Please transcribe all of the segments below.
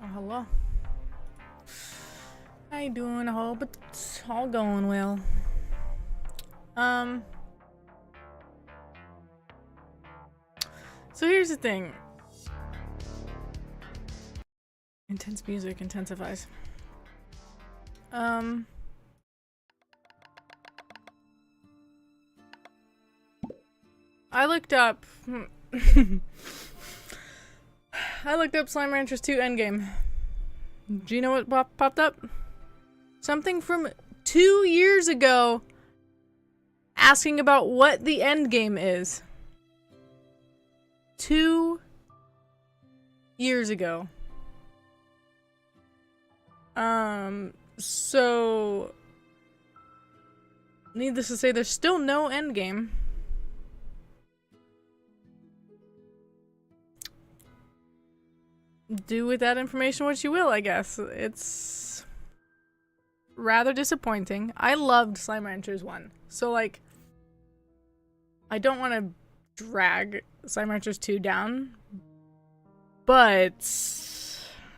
Oh, hello. How you doing? I hope it's all going well. So here's the thing. Intense music intensifies. I looked up Slime Ranchers 2 Endgame. Do you know what popped up? Something from 2 years ago asking about what the endgame is. 2 years ago. So needless to say, there's still no endgame. Do with that information what you will, I guess. It's rather disappointing. I loved Slime Ranchers 1. So, like, I don't want to drag Slime Ranchers 2 down, but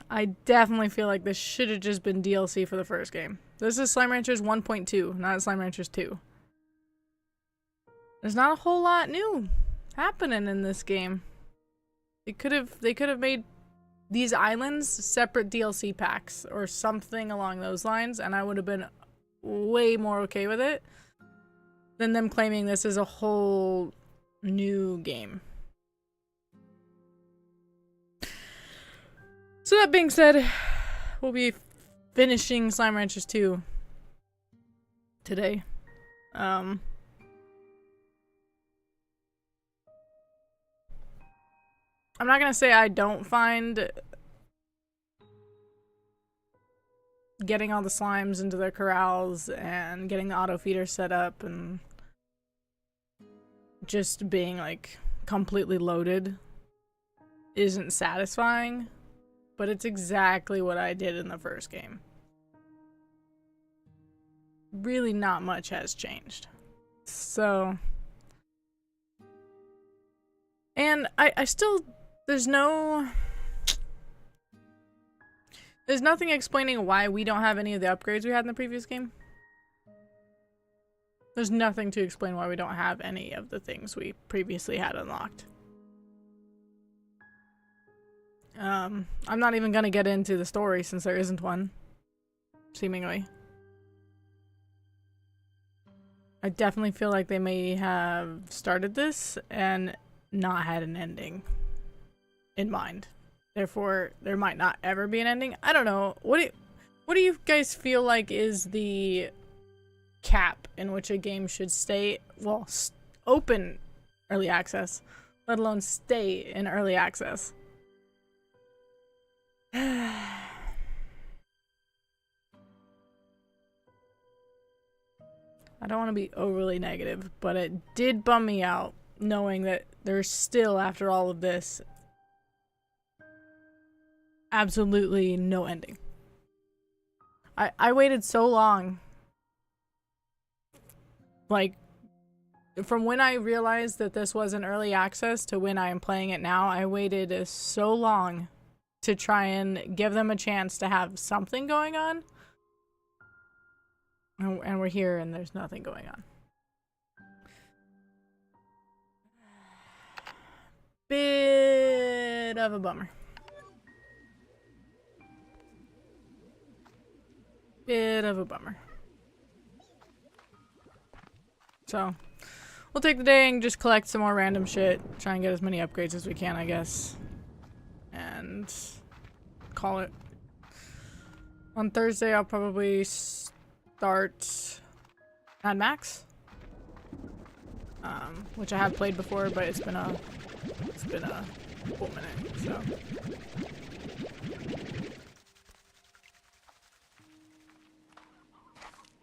I definitely feel like this should have just been DLC for the first game. This is Slime Ranchers 1.2, not Slime Ranchers 2. There's not a whole lot new happening in this game. They could have made these islands separate DLC packs or something along those lines, and I would have been way more okay with it than them claiming this is a whole new game. So that being said, we'll be finishing Slime Ranchers 2 today. I'm not gonna say I don't find getting all the slimes into their corrals and getting the auto feeder set up and just being like completely loaded isn't satisfying, but it's exactly what I did in the first game. Really not much has changed. So, and I still, there's nothing explaining why we don't have any of the upgrades we had in the previous game. There's nothing to explain why we don't have any of the things we previously had unlocked. I'm not even gonna get into the story since there isn't one, seemingly. I definitely feel like they may have started this and not had an ending in mind. Therefore, there might not ever be an ending. I don't know. What do you guys feel like is the cap in which a game should stay, well, open early access, let alone stay in early access? I don't want to be overly negative, but it did bum me out knowing that there's still, after all of this, absolutely no ending. I waited so long. Like, from when I realized that this was an early access to when I am playing it now, I waited so long to try and give them a chance to have something going on. And we're here and there's nothing going on. Bit of a bummer. Bit of a bummer. So, we'll take the day and just collect some more random shit. Try and get as many upgrades as we can, I guess. And call it. On Thursday, I'll probably start Mad Max. Which I have played before, but it's been a full minute, so.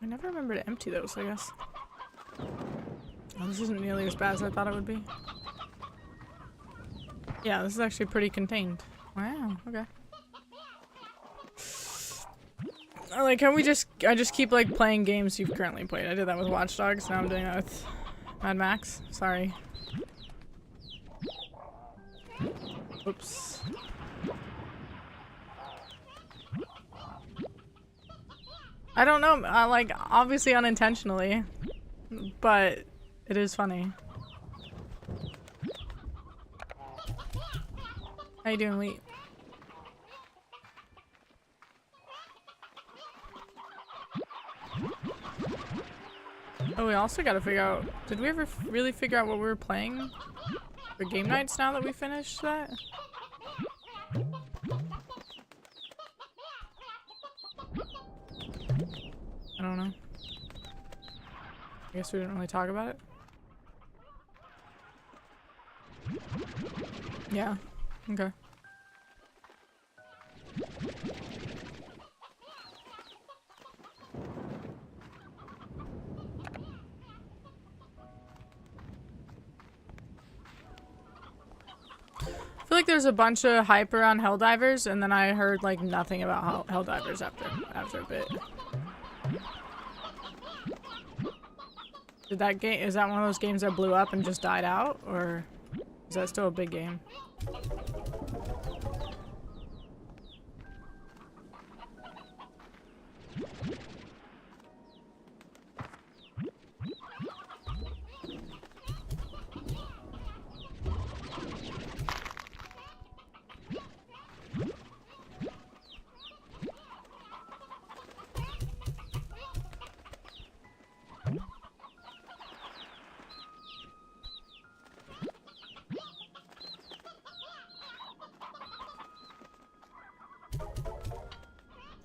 I never remember to empty those, I guess. Oh, this isn't nearly as bad as I thought it would be. Yeah, this is actually pretty contained. Wow, okay. I like how I just keep like playing games you've currently played. I did that with Watch Dogs, now I'm doing that with Mad Max. Sorry. Oops. I don't know, like, obviously unintentionally, but it is funny. How you doing, Wheat? Oh, we also gotta figure out, did we ever really figure out what we were playing for game nights now that we finished that? I don't know. I guess we didn't really talk about it. Yeah. Okay. I feel like there's a bunch of hype around Helldivers, and then I heard like nothing about Helldivers after a bit. Did that game, is that one of those games that blew up and just died out, or is that still a big game?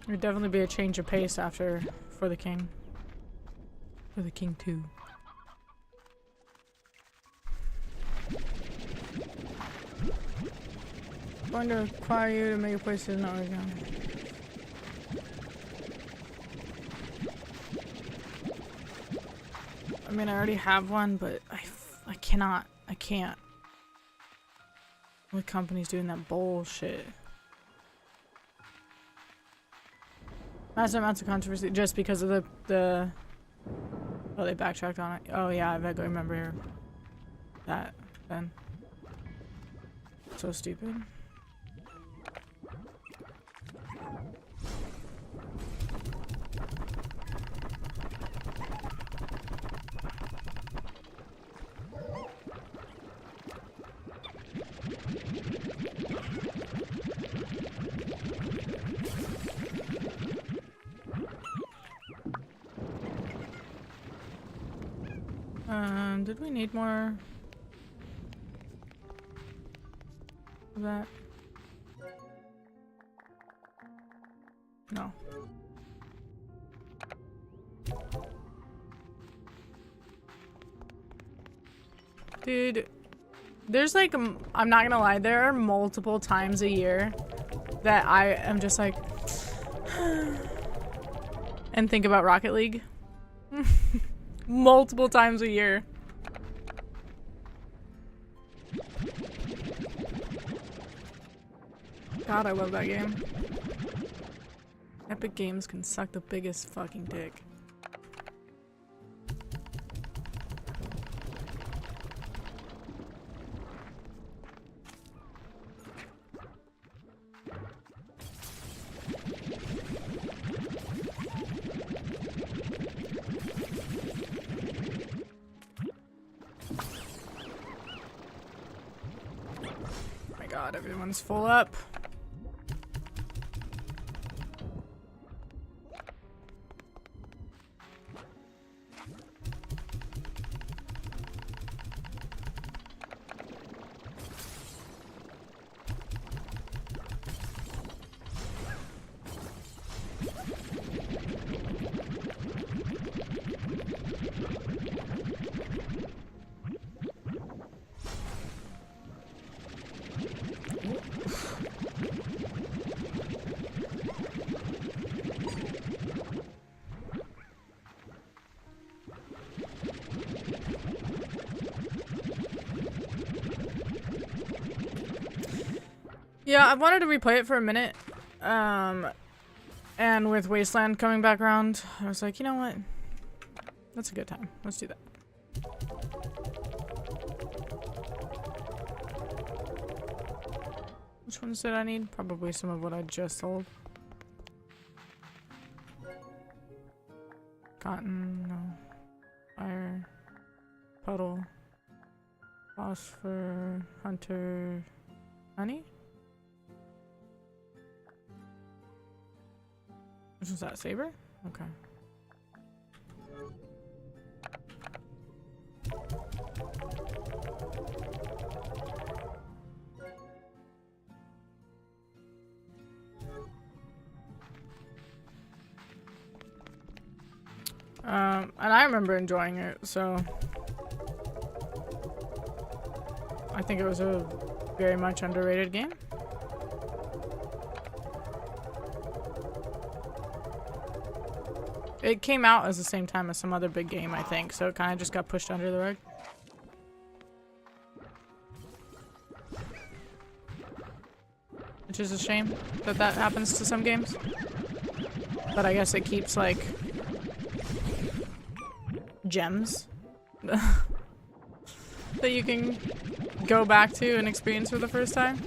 There'd definitely be a change of pace after For the King. For the King 2. Going to require you to make a place to not again. I mean, I already have one, but I can't. What company's doing that bullshit? Massive amounts of controversy just because of the oh, they backtracked on it. Oh yeah, I vaguely remember that then. So stupid. Did we need more of that? No. Dude, there's like, I'm not gonna lie, there are multiple times a year that I am just like, and think about Rocket League. Multiple times a year. God, I love that game. Epic Games can suck the biggest fucking dick. Oh my god, everyone's full up. Yeah, I wanted to replay it for a minute. And with Wasteland coming back around, I was like, you know what? That's a good time. Let's do that. Which ones did I need? Probably some of what I just sold. Cotton, no. Fire. Puddle. Phosphor. Hunter. Honey? Which was that? Saber? Okay. And I remember enjoying it, so I think it was a very much underrated game. It came out at the same time as some other big game, I think, so it kind of just got pushed under the rug. Which is a shame that that happens to some games. But I guess it keeps, like, gems that you can go back to and experience for the first time.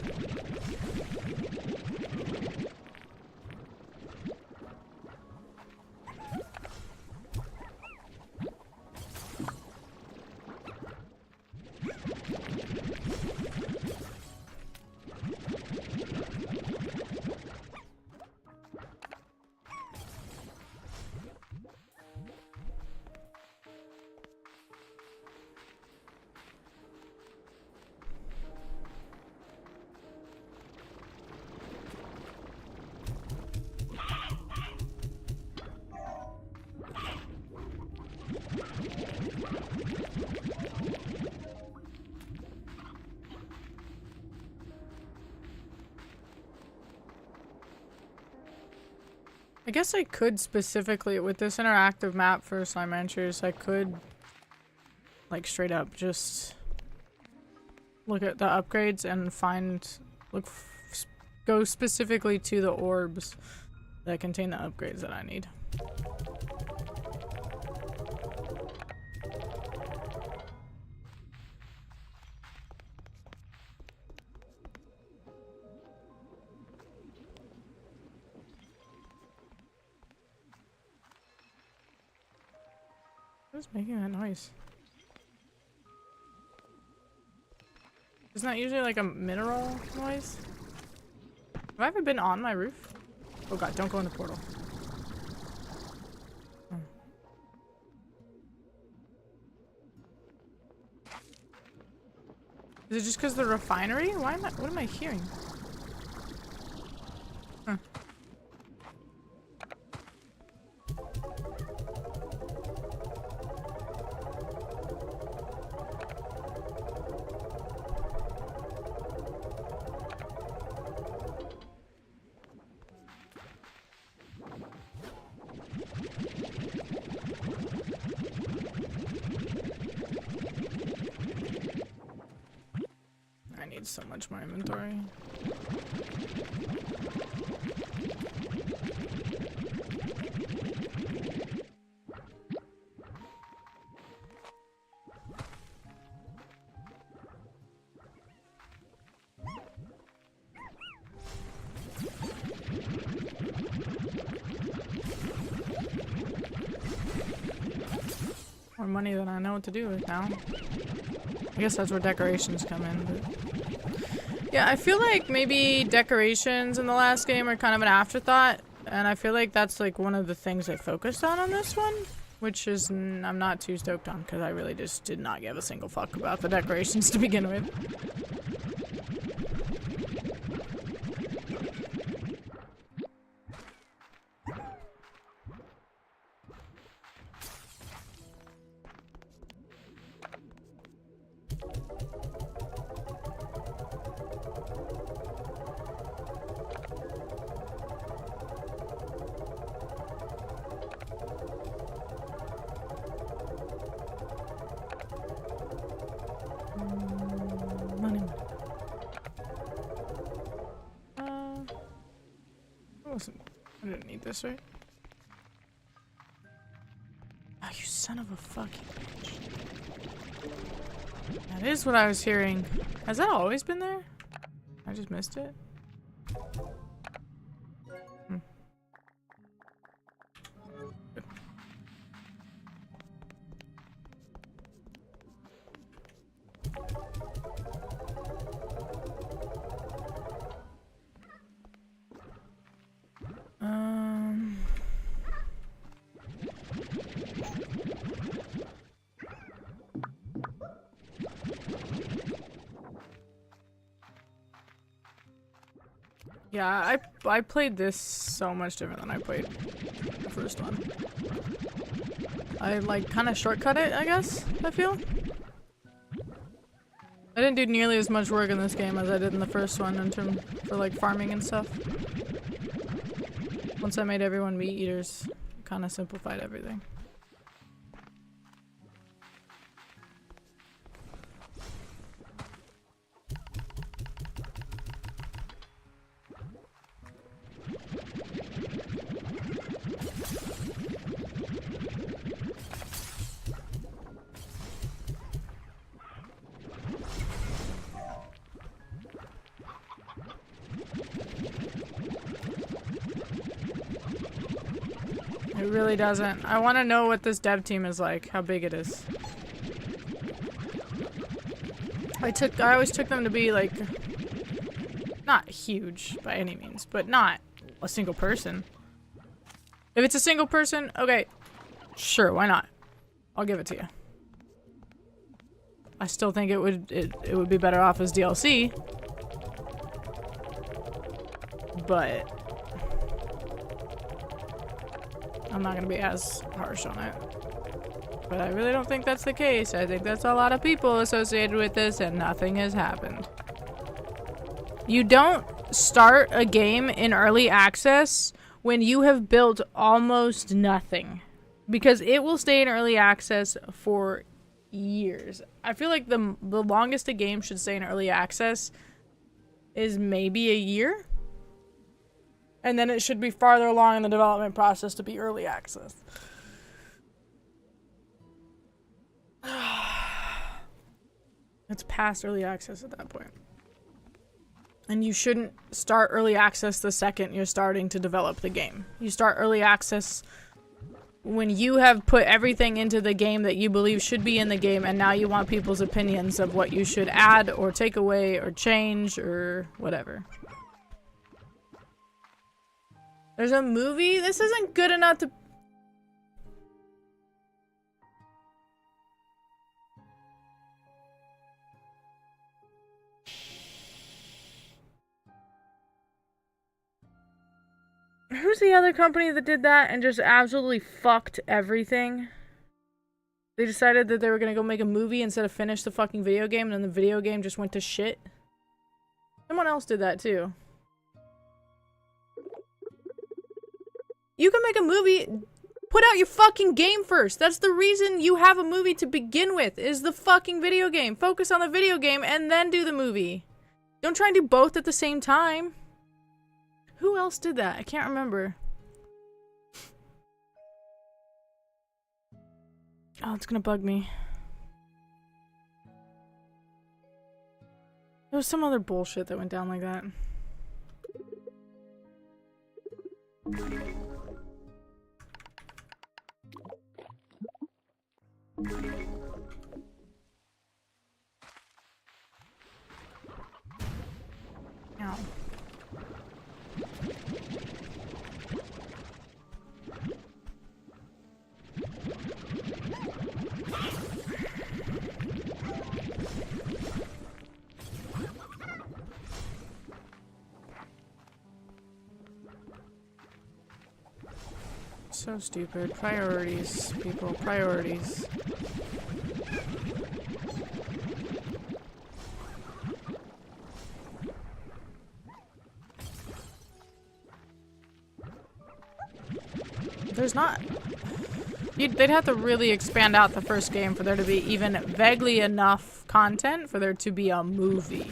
I guess I could specifically, with this interactive map for Slime Ranchers, I could, like, straight up just look at the upgrades and go specifically to the orbs that contain the upgrades that I need. Who's making that noise? Isn't that usually like a mineral noise? Have I ever been on my roof? Oh god, don't go in the portal. Oh. Is it just because of the refinery? What am I hearing? Huh. So much more inventory. More money than I know what to do with now. I guess that's where decorations come in, but yeah, I feel like maybe decorations in the last game are kind of an afterthought, and I feel like that's like one of the things they focused on this one, which is I'm not too stoked on because I really just did not give a single fuck about the decorations to begin with. I didn't need this, right? Oh, you son of a fucking bitch. That is what I was hearing. Has that always been there? I just missed it. Yeah, I played this so much different than I played the first one. I like kind of shortcut it, I guess, I feel. I didn't do nearly as much work in this game as I did in the first one in terms for like farming and stuff. Once I made everyone meat eaters, kind of simplified everything. It really doesn't. I want to know what this dev team is like, how big it is. I always took them to be like, not huge by any means, but not a single person. If it's a single person, okay, sure, why not? I'll give it to you. I still think it would be better off as DLC, but I'm not gonna be as harsh on it. But I really don't think that's the case. I think that's a lot of people associated with this and nothing has happened. You don't start a game in early access when you have built almost nothing, because it will stay in early access for years. I feel like the longest a game should stay in early access is maybe a year. And then it should be farther along in the development process to be early access. It's past early access at that point. And you shouldn't start early access the second you're starting to develop the game. You start early access when you have put everything into the game that you believe should be in the game, and now you want people's opinions of what you should add or take away or change or whatever. There's a movie? This isn't good enough to... Who's the other company that did that and just absolutely fucked everything? They decided that they were gonna go make a movie instead of finish the fucking video game, and then the video game just went to shit. Someone else did that too. You can make a movie, put out your fucking game first. That's the reason you have a movie to begin with, is the fucking video game. Focus on the video game and then do the movie. Don't try and do both at the same time. Who else did that? I can't remember. Oh, it's gonna bug me. There was some other bullshit that went down like that. Ow. So stupid. Priorities, people. Priorities. There's not... they'd have to really expand out the first game for there to be even vaguely enough content for there to be a movie.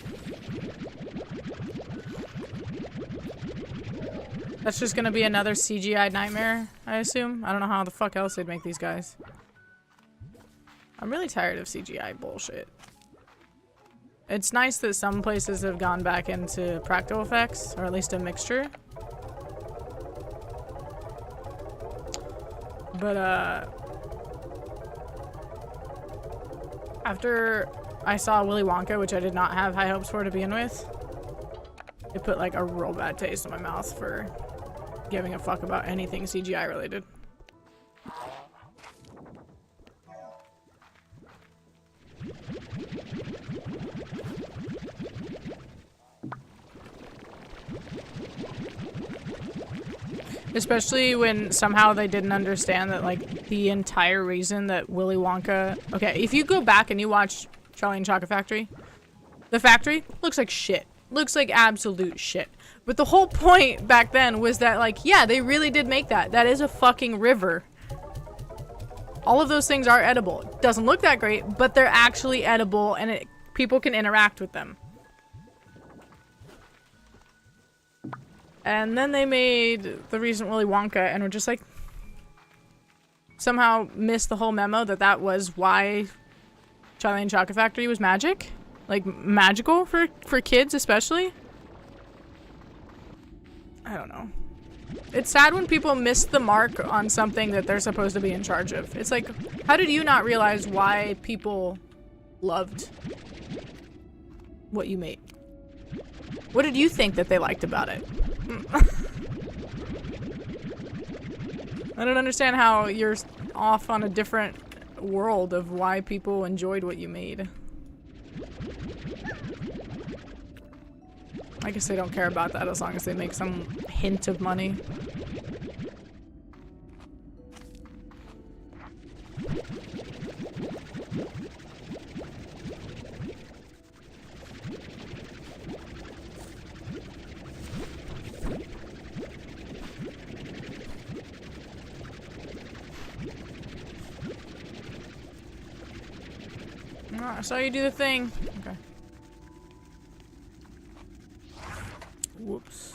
That's just gonna be another CGI nightmare, I assume. I don't know how the fuck else they'd make these guys. I'm really tired of CGI bullshit. It's nice that some places have gone back into practical effects, or at least a mixture. But, after I saw Willy Wonka, which I did not have high hopes for to begin with, it put, like, a real bad taste in my mouth for giving a fuck about anything CGI related. Especially when somehow they didn't understand that, like, the entire reason that Willy Wonka... Okay, if you go back and you watch Charlie and Chocolate Factory, the factory looks like shit. Looks like absolute shit. But the whole point back then was that, like, yeah, they really did make that. That is a fucking river. All of those things are edible. It doesn't look that great, but they're actually edible, and people can interact with them. And then they made the recent Willy Wonka and were just like... somehow missed the whole memo that that was why Charlie and Chocolate Factory was magic. Like, magical for kids, especially. I don't know. It's sad when people miss the mark on something that they're supposed to be in charge of. It's like, how did you not realize why people loved what you made? What did you think that they liked about it? I don't understand how you're off on a different world of why people enjoyed what you made. I guess they don't care about that as long as they make some hint of money. I saw you do the thing. Okay. Whoops.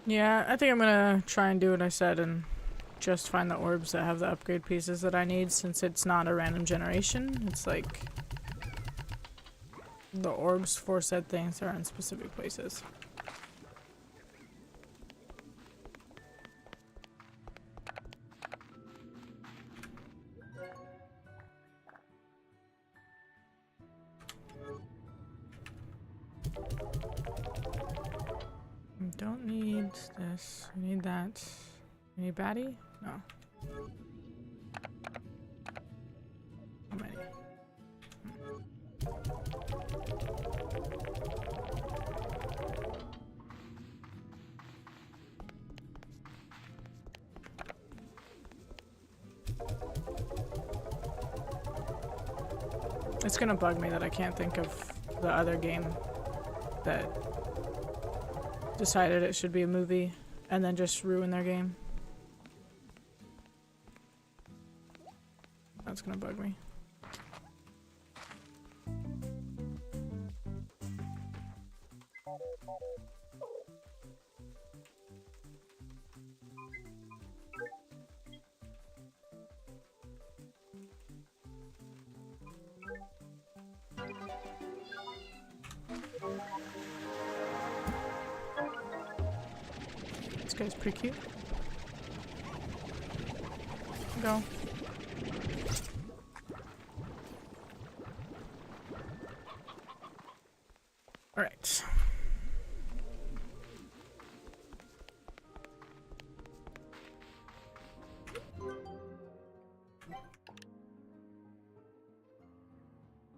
Yeah, I think I'm gonna try and do what I said and just find the orbs that have the upgrade pieces that I need, since it's not a random generation. It's like the orbs for said things are in specific places. Don't need this. We need that. We need baddie? No. How many? It's gonna bug me that I can't think of the other game that decided it should be a movie and then just ruin their game. That's gonna bug me. This guy's pretty cute. Go. Alright.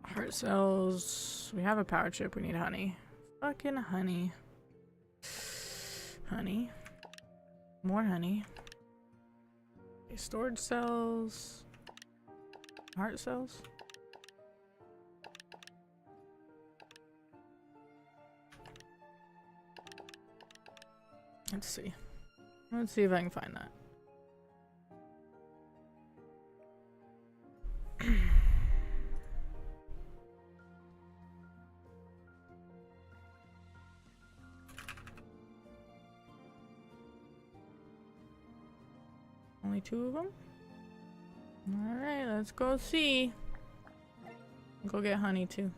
Heart cells. We have a power chip. We need honey. Fucking honey. Honey. More honey. Okay, storage cells. Heart cells. Let's see. Let's see if I can find that. only 2 of them? Alright, let's go see. Go get honey too.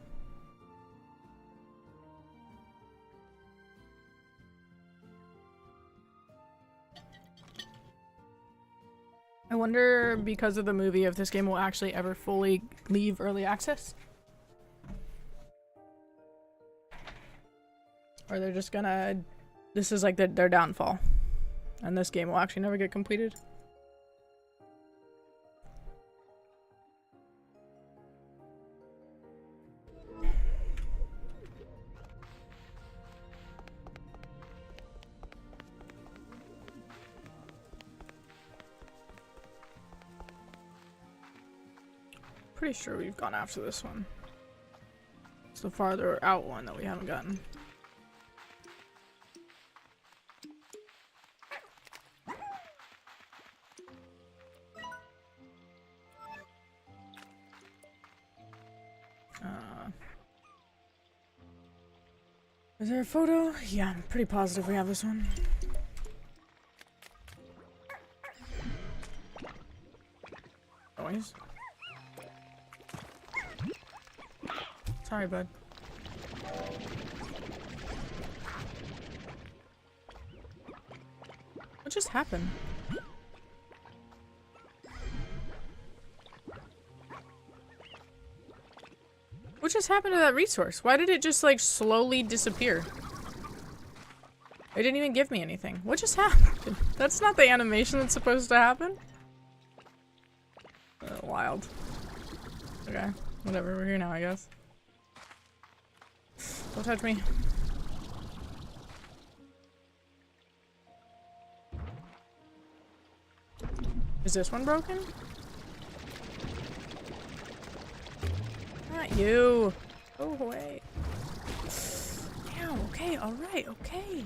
I wonder, because of the movie, if this game will actually ever fully leave early access? Or they're just gonna... This is like their downfall. And this game will actually never get completed. Pretty sure we've gone after this one. It's the farther out one that we haven't gotten. Is there a photo? Yeah, I'm pretty positive we have this one. Noise. Sorry, bud. What just happened? What just happened to that resource? Why did it just like slowly disappear? It didn't even give me anything. What just happened? That's not the animation that's supposed to happen. Wild. Okay, whatever. We're here now, I guess. Don't touch me. Is this one broken? Not you. Go away. Damn, okay, alright, okay.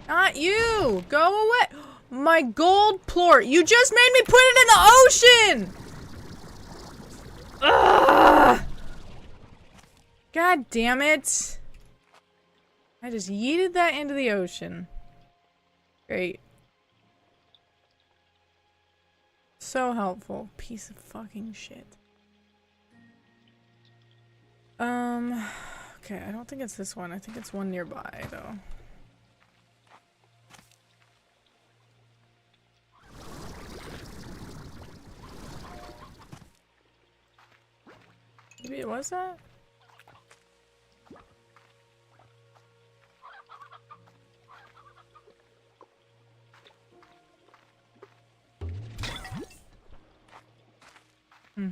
Not you! Go away! My gold plort! You just made me put it in the ocean! Ugh! God damn it. I just yeeted that into the ocean. Great. So helpful. Piece of fucking shit. Okay, I don't think it's this one. I think it's one nearby, though. Maybe it was that? Hmm.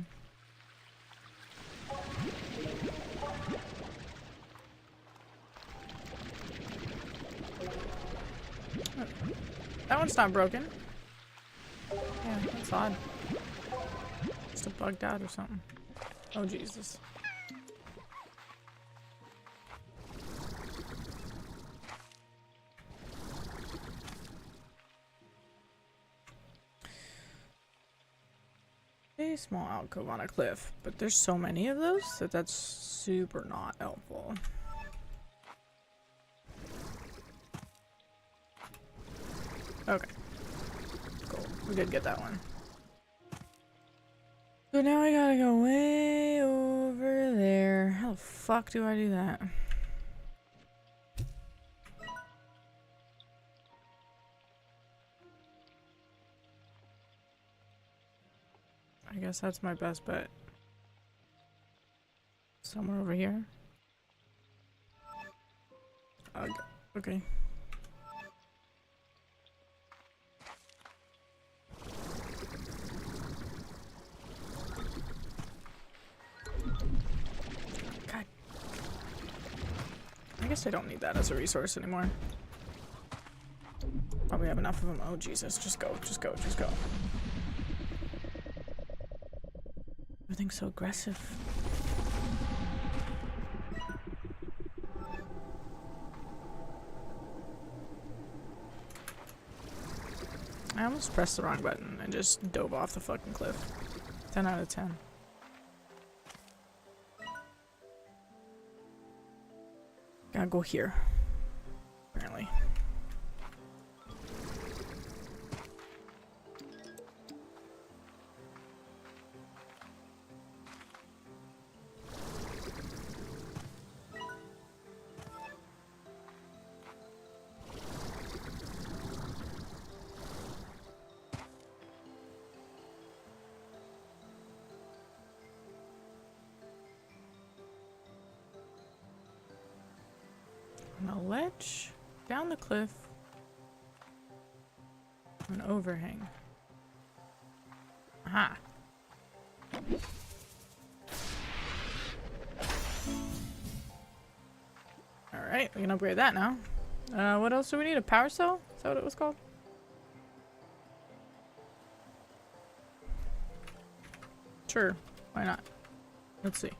That one's not broken. Yeah, that's odd. Just a bugged out or something. Oh, Jesus. A small alcove on a cliff, but there's so many of those that that's super not helpful. Okay. Cool. We did get that one. So now I gotta go way over there. How the fuck do I do that? I guess that's my best bet. Somewhere over here. Okay. God. I guess I don't need that as a resource anymore. Probably have enough of them. Oh Jesus, just go, just go, just go. Everything's so aggressive. I almost pressed the wrong button and just dove off the fucking cliff. 10 out of 10. Gotta go here. Apparently. On a ledge, down the cliff, an overhang. Aha. Alright, we can upgrade that now. What else do we need? A power cell? Is that what it was called? Sure, why not? Let's see.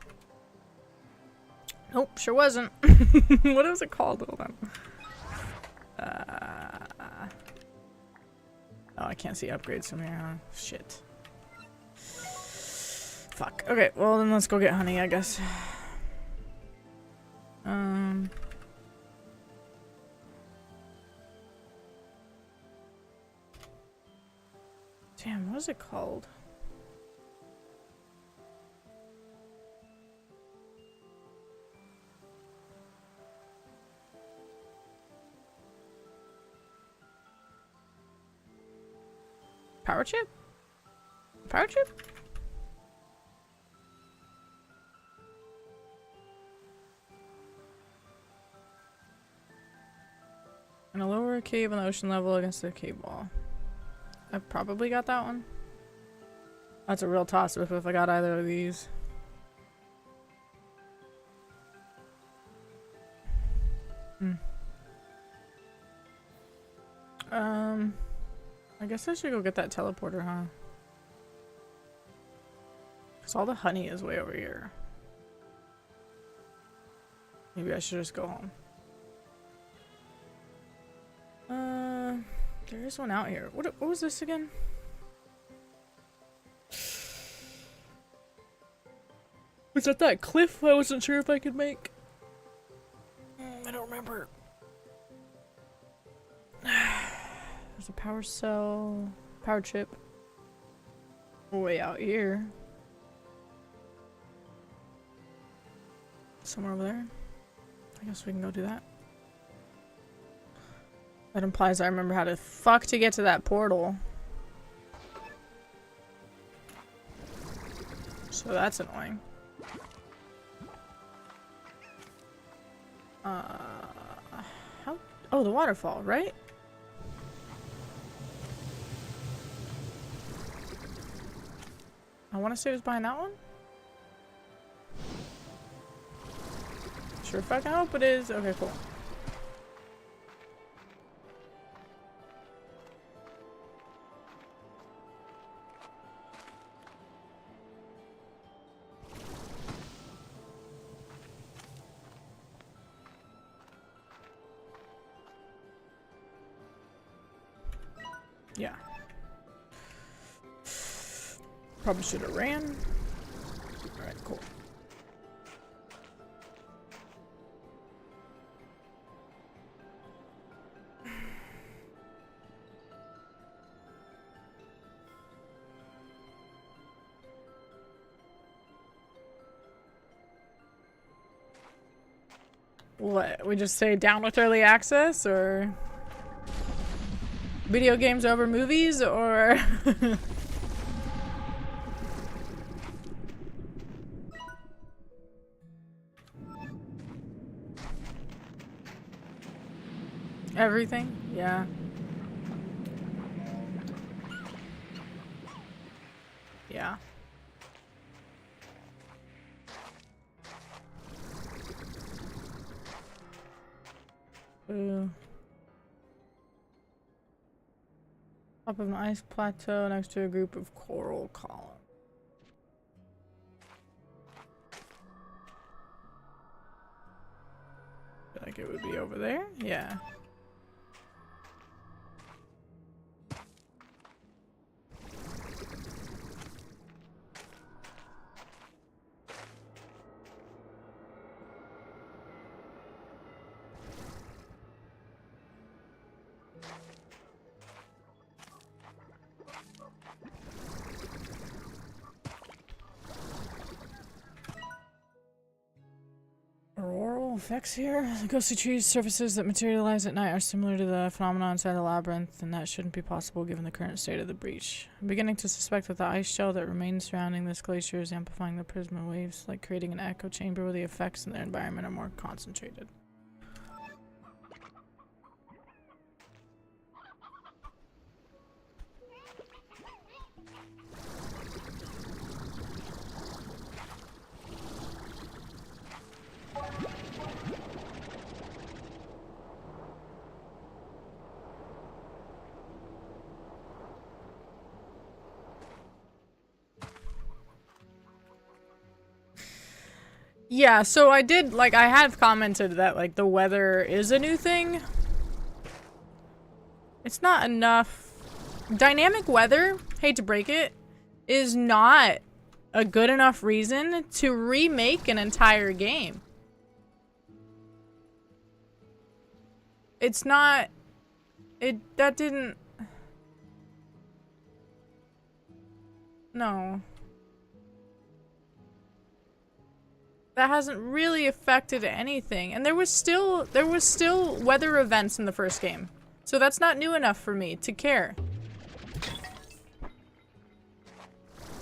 Nope, sure wasn't. What was it called? Hold on. Oh, I can't see upgrades from here, huh? Shit. Fuck. Okay, well then let's go get honey, I guess. Damn, what is it called? Power chip? Power chip? And a lower cave on the ocean level against the cave wall. I've probably got that one. That's a real toss-up if I got either of these. I guess I should go get that teleporter, huh? Because all the honey is way over here. Maybe I should just go home. There is one out here. What was this again? Was that cliff I wasn't sure if I could make? I don't remember. There's a power cell, power chip. Way out here. Somewhere over there. I guess we can go do that. That implies I remember how to fuck to get to that portal. So that's annoying. How? Oh, the waterfall, right? I want to say it was behind that one. Sure fucking hope it is. Okay, cool. Yeah. Probably should have ran. Alright, cool. What? We just say down with early access, or video games over movies, or everything? Yeah. Yeah. Ooh. Top of an ice plateau next to a group of coral columns. Feel like it would be over there? Yeah. Auroral effects here. The ghostly trees surfaces that materialize at night are similar to the phenomenon inside the labyrinth, and that shouldn't be possible given the current state of the breach. I'm beginning to suspect that the ice shell that remains surrounding this glacier is amplifying the prisma waves, like creating an echo chamber where the effects in their environment are more concentrated. Yeah, so I did, like, I have commented that, like, the weather is a new thing. It's not enough. Dynamic weather, hate to break it, is not a good enough reason to remake an entire game. It's not... that didn't... No. That hasn't really affected anything. And there was still weather events in the first game. So that's not new enough for me to care.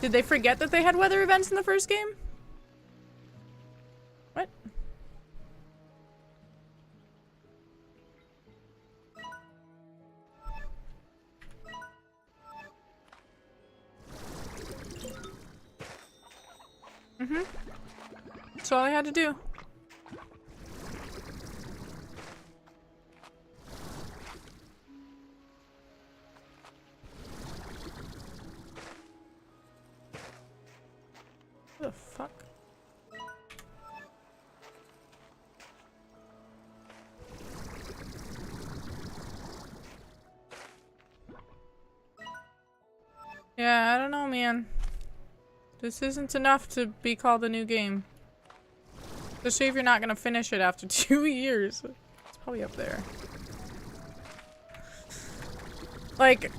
Did they forget that they had weather events in the first game? What? Mm-hmm. That's all I had to do. What the fuck? Yeah, I don't know, man. This isn't enough to be called a new game. Especially if you're not gonna finish it after 2 years. It's probably up there. Like...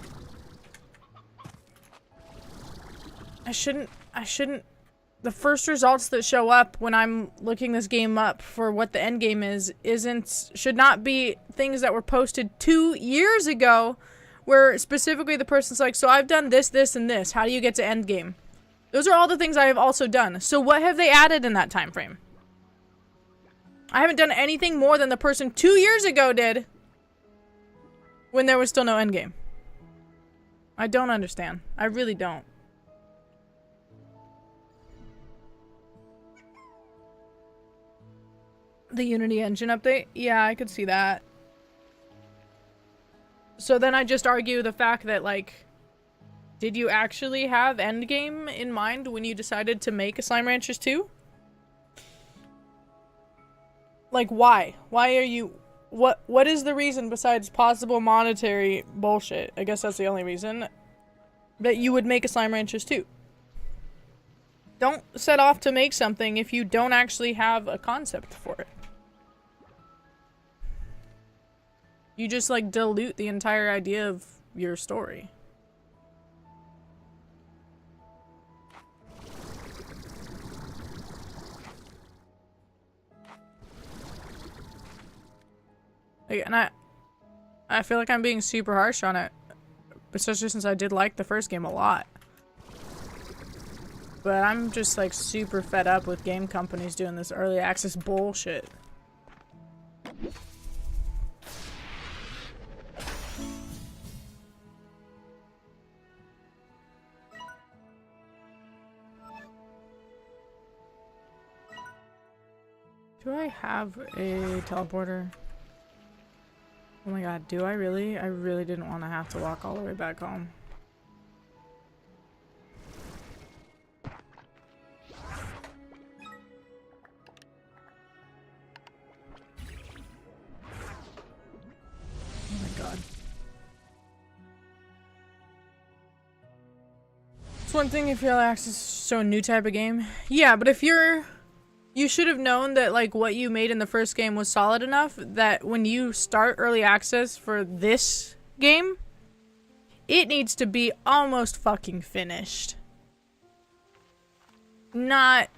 I shouldn't... The first results that show up when I'm looking this game up for what the end game is, should not be things that were posted 2 years ago, where specifically the person's like, so I've done this, this, and this. How do you get to end game? Those are all the things I have also done. So what have they added in that time frame? I haven't done anything more than the person 2 years ago did when there was still no endgame. I don't understand. I really don't. The Unity engine update? Yeah, I could see that. So then I just argue the fact that, like, did you actually have endgame in mind when you decided to make a Slime Ranchers 2? Like, why? Why are you... What is the reason besides possible monetary bullshit? I guess that's the only reason that you would make a Slime Ranchers 2. Don't set off to make something if you don't actually have a concept for it. You just, like, dilute the entire idea of your story. Like, and I feel like I'm being super harsh on it. Especially since I did like the first game a lot. But I'm just, like, super fed up with game companies doing this early access bullshit. Do I have a teleporter? Oh my god, do I really? I really didn't want to have to walk all the way back home. Oh my god. It's one thing if early access is so a new type of game. Yeah, but if you're... You should have known that, like, what you made in the first game was solid enough that when you start early access for this game, it needs to be almost fucking finished. Not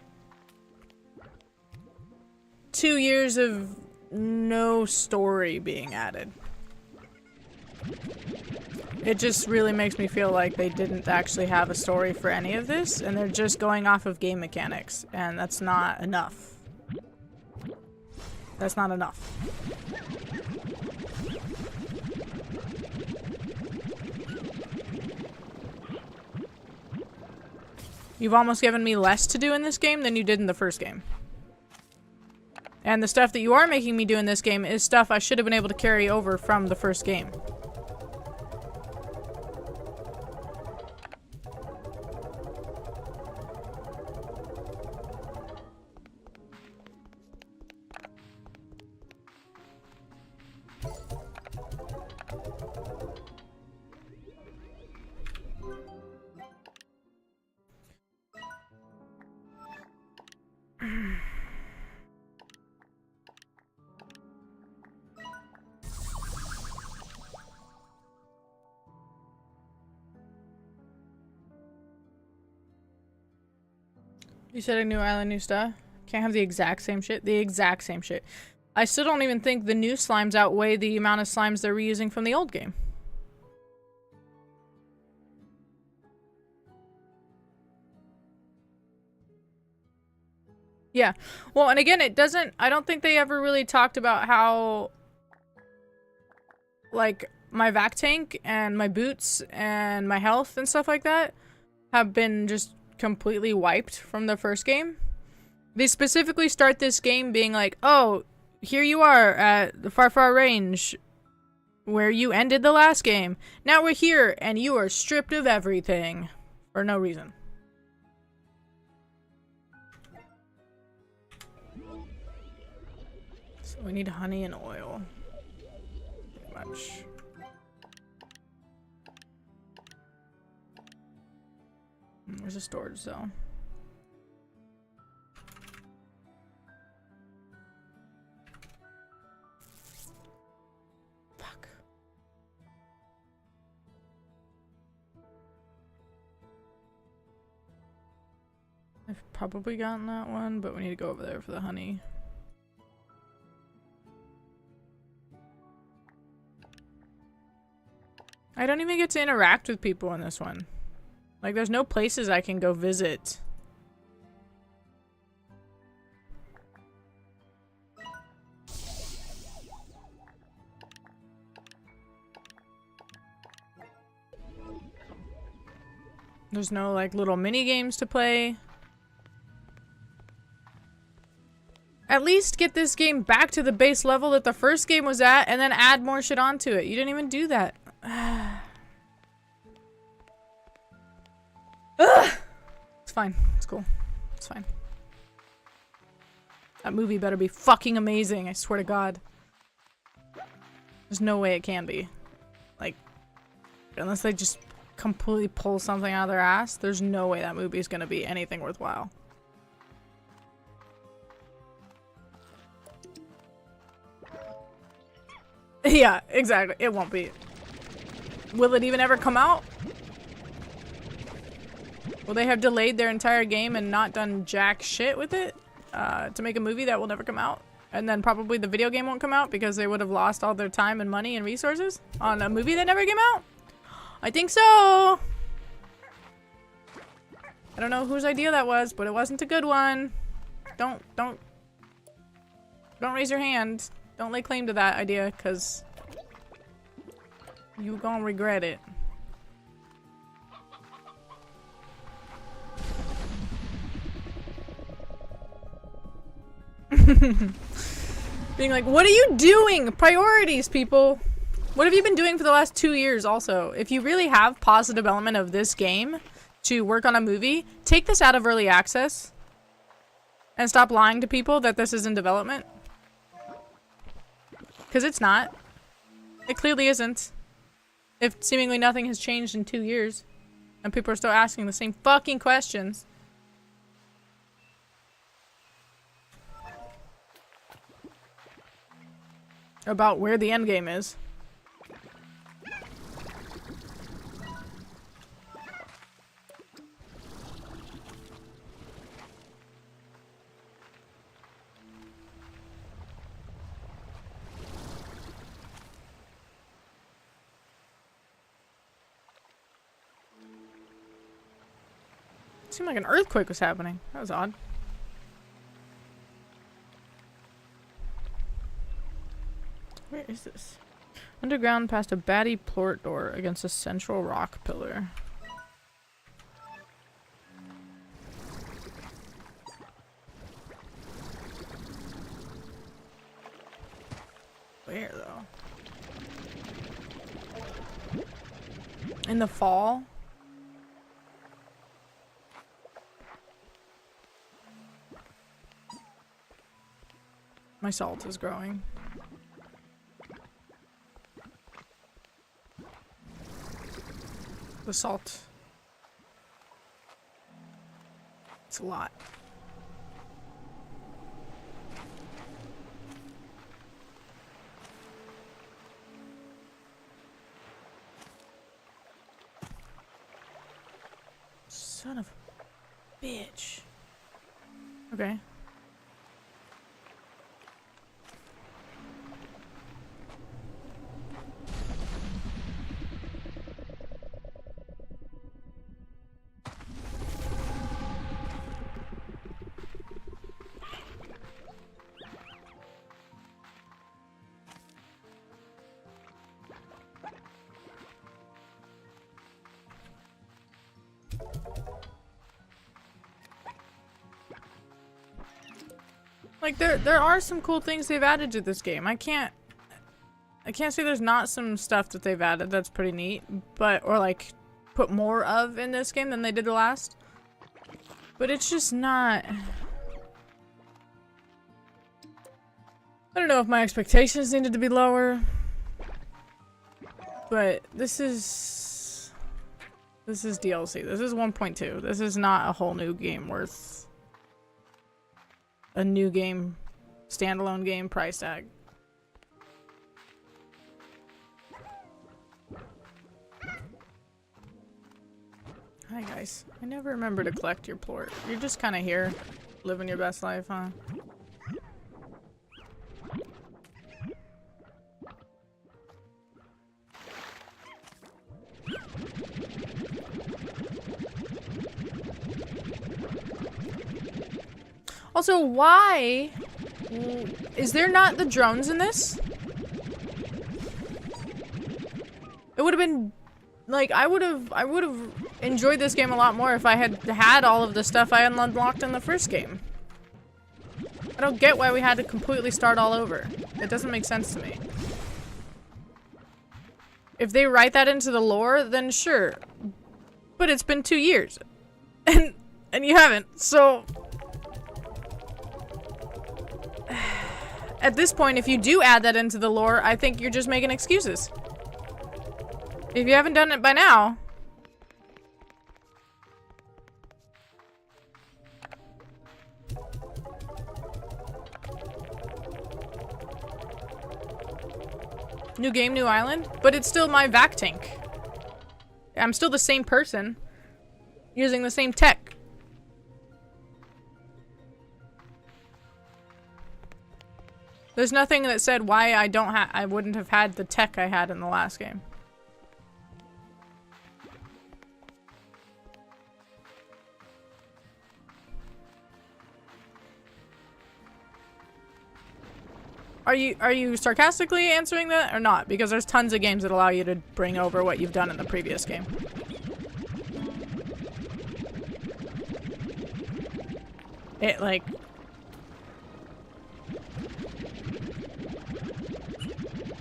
2 years of no story being added. It just really makes me feel like they didn't actually have a story for any of this, and they're just going off of game mechanics, and that's not enough. That's not enough. You've almost given me less to do in this game than you did in the first game. And the stuff that you are making me do in this game is stuff I should have been able to carry over from the first game. You said a new island, new stuff. Can't have the exact same shit. The exact same shit. I still don't even think the new slimes outweigh the amount of slimes they're reusing from the old game. Yeah. Well, and again, it doesn't... I don't think they ever really talked about how... like, my vac tank and my boots and my health and stuff like that have been just completely wiped from the first game. They specifically start this game being like, oh, here you are at the far, far range where you ended the last game. Now we're here and you are stripped of everything for no reason. So we need honey and oil. Pretty much. There's a storage though. Fuck. I've probably gotten that one, but we need to go over there for the honey. I don't even get to interact with people in this one. Like, there's no places I can go visit. There's no, like, little mini games to play. At least get this game back to the base level that the first game was at, and then add more shit onto it. You didn't even do that. It's fine. It's cool. It's fine. That movie better be fucking amazing, I swear to God. There's no way it can be. Like, unless they just completely pull something out of their ass, there's no way that movie is gonna be anything worthwhile. Yeah, exactly. It won't be. Will it even ever come out? Will they have delayed their entire game and not done jack shit with it to make a movie that will never come out? And then probably the video game won't come out because they would have lost all their time and money and resources on a movie that never came out? I think so! I don't know whose idea that was, but it wasn't a good one. Don't raise your hand. Don't lay claim to that idea, because you gonna regret it. Being like, what are you doing? Priorities, people. What have you been doing for the last 2 years also? If you really have positive development of this game to work on a movie, take this out of early access and stop lying to people that this is in development. Because it's not. It clearly isn't. If seemingly nothing has changed in 2 years and people are still asking the same fucking questions. About where the end game is. It seemed like an earthquake was happening. That was odd. Where is this? Underground past a batty port door against a central rock pillar. Where though? In the fall? My salt is growing. The salt. It's a lot. Son of a bitch. Okay. Like there are some cool things they've added to this game. I can't say there's not some stuff that they've added that's pretty neat, but or like put more of in this game than they did the last. But it's just not. I don't know if my expectations needed to be lower. But this is DLC. This is 1.2. This is not a whole new game worth a new game, standalone game price tag. Hi guys. I never remember to collect your plort. You're just kind of here, living your best life, huh? Also, why is there not the drones in this? It would have been like I would have enjoyed this game a lot more if I had all of the stuff I unlocked in the first game. I don't get why we had to completely start all over. It doesn't make sense to me. If they write that into the lore, then sure. But it's been 2 years. And you haven't, so at this point, if you do add that into the lore, I think you're just making excuses. If you haven't done it by now. New game, new island, but it's still my vac tank. I'm still the same person using the same tech. There's nothing that said why I wouldn't have had the tech I had in the last game. Are you sarcastically answering that or not? Because there's tons of games that allow you to bring over what you've done in the previous game. It like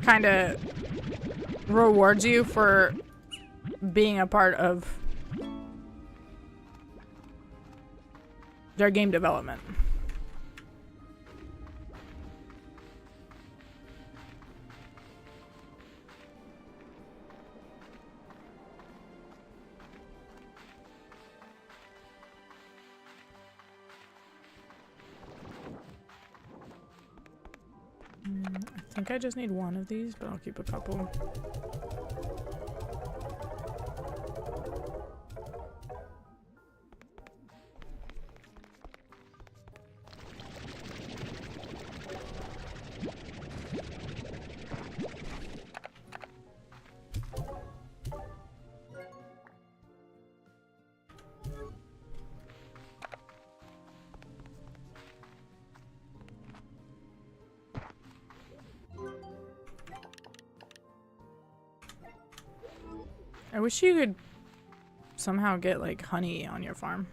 kind of rewards you for being a part of their game development. I think I just need one of these, but I'll keep a couple. I wish you could somehow get like honey on your farm.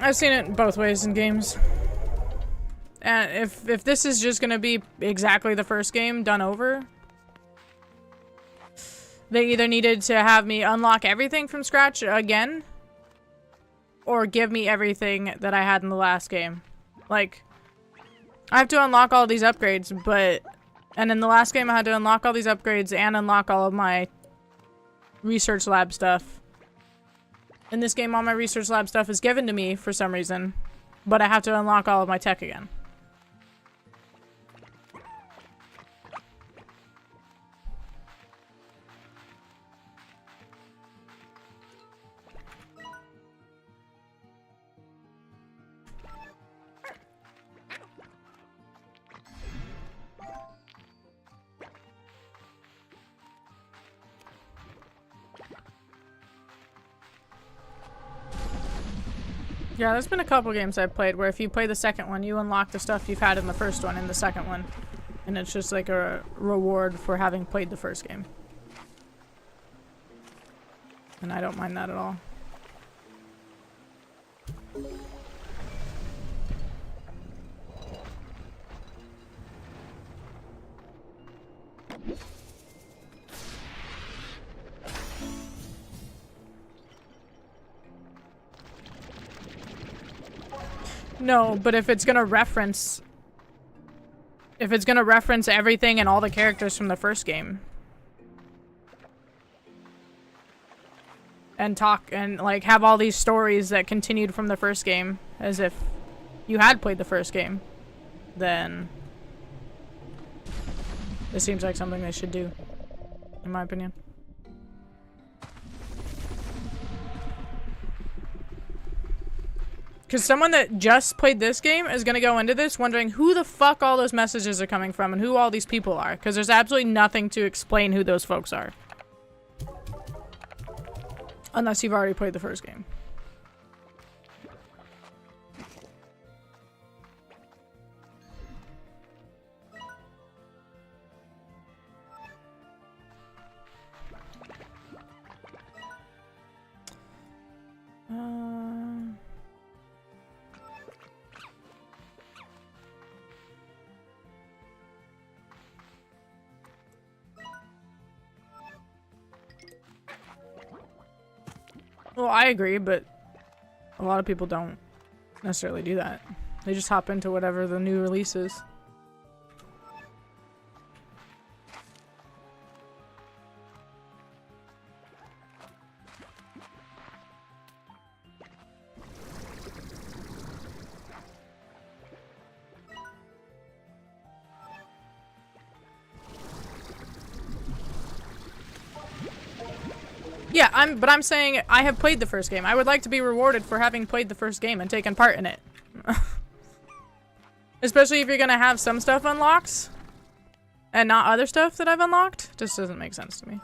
I've seen it both ways in games. And if this is just gonna be exactly the first game done over, they either needed to have me unlock everything from scratch again, or give me everything that I had in the last game. Like, I have to unlock all these upgrades, and in the last game I had to unlock all these upgrades and unlock all of my research lab stuff. In this game, all my research lab stuff is given to me for some reason. but I have to unlock all of my tech again. Yeah, there's been a couple games I've played where if you play the second one, you unlock the stuff you've had in the first one in the second one. And it's just like a reward for having played the first game. And I don't mind that at all. No, but if it's gonna reference everything and all the characters from the first game and talk and like have all these stories that continued from the first game as if you had played the first game, then this seems like something they should do, in my opinion. Because someone that just played this game is going to go into this wondering who the fuck all those messages are coming from and who all these people are. Because there's absolutely nothing to explain who those folks are. Unless you've already played the first game. Well, I agree, but a lot of people don't necessarily do that. They just hop into whatever the new release is. Yeah, I'm saying I have played the first game. I would like to be rewarded for having played the first game and taken part in it. Especially if you're gonna have some stuff unlocked and not other stuff that I've unlocked. Just doesn't make sense to me.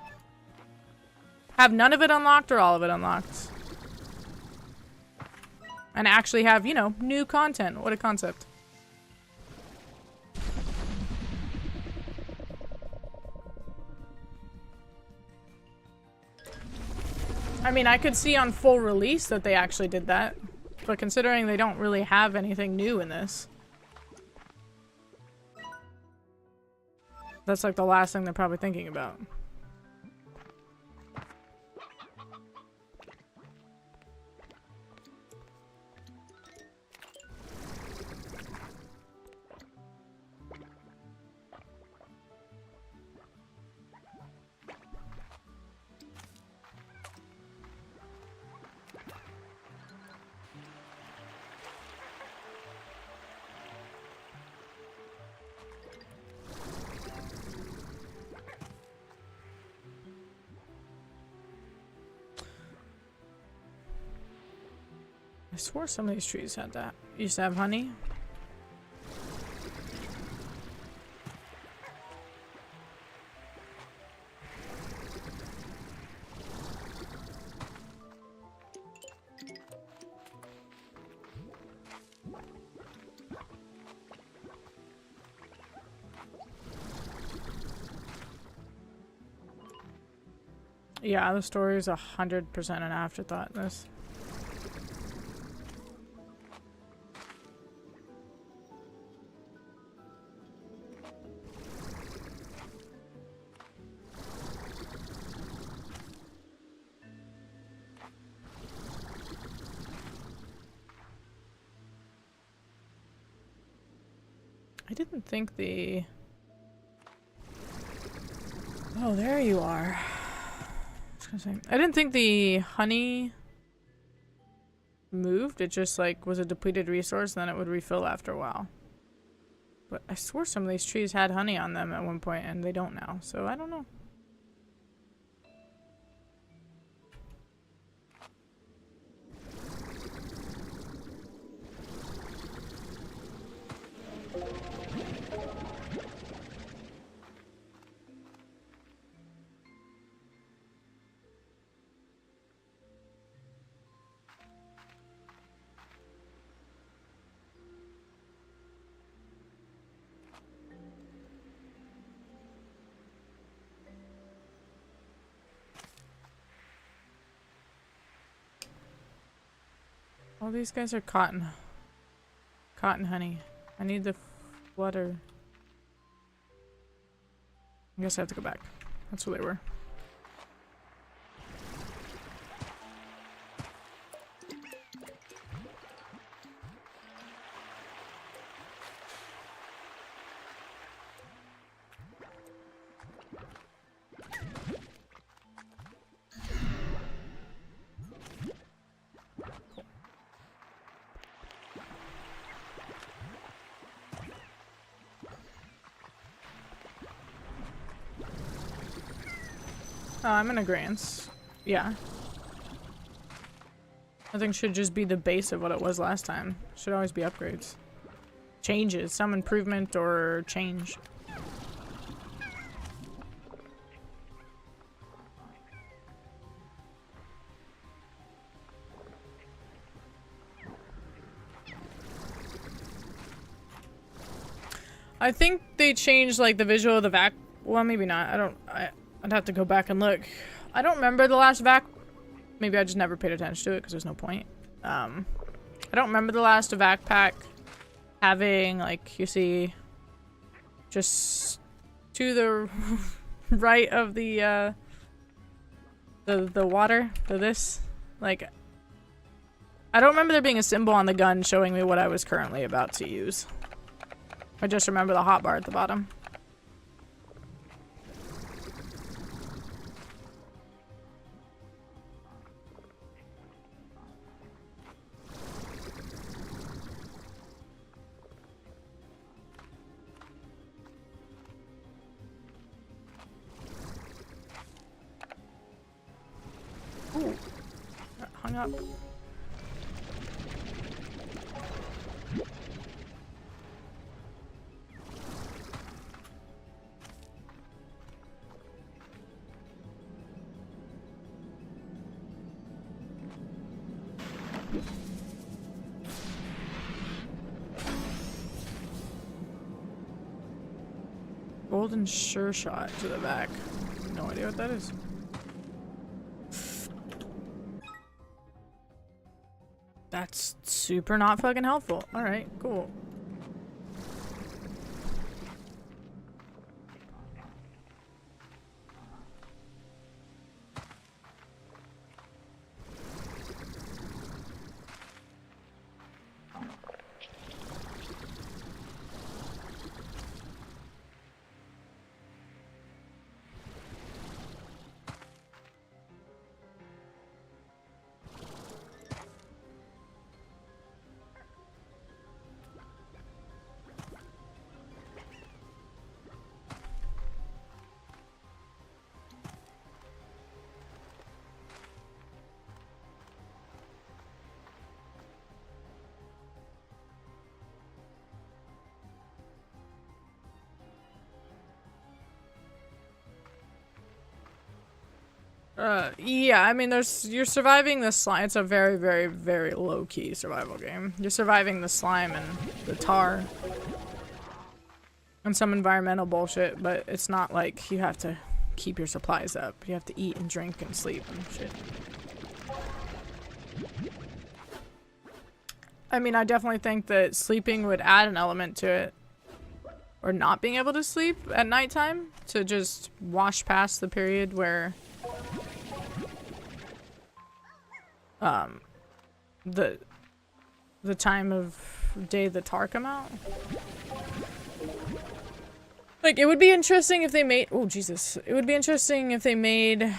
Have none of it unlocked or all of it unlocked. And actually have, you know, new content. What a concept. I mean, I could see on full release that they actually did that, but considering they don't really have anything new in this, that's like the last thing they're probably thinking about. I swore some of these trees had that. Used to have honey. Yeah, the story is 100% an afterthought in this. I didn't think the... Oh, there you are. I didn't think the honey moved. It just like was a depleted resource, and then it would refill after a while. But I swore some of these trees had honey on them at one point, and they don't now. So I don't know. All these guys are cotton honey. I need the flutter. I guess I have to go back. That's where they were. I'm in agreeance. Yeah. Nothing should just be the base of what it was last time. Should always be upgrades. Changes. Some improvement or change. I think they changed like the visual of the vac. Well, maybe not. I'd have to go back and look. I don't remember the last vac. Maybe I just never paid attention to it because there's no point. I don't remember the last vac pack having like, you see, just to the right of the water for this. Like, I don't remember there being a symbol on the gun showing me what I was currently about to use. I just remember the hotbar at the bottom. Ooh, got hung up. Golden sure shot to the back. No idea what that is. That's super not fucking helpful. Alright, cool. Yeah, I mean, you're surviving the slime. It's a very, very, very low-key survival game. You're surviving the slime and the tar. And some environmental bullshit, but it's not like you have to keep your supplies up. You have to eat and drink and sleep and shit. I mean, I definitely think that sleeping would add an element to it. Or not being able to sleep at nighttime to just wash past the period where the time of day the tar come out. Like, it would be interesting if they made— oh Jesus. It would be interesting if they made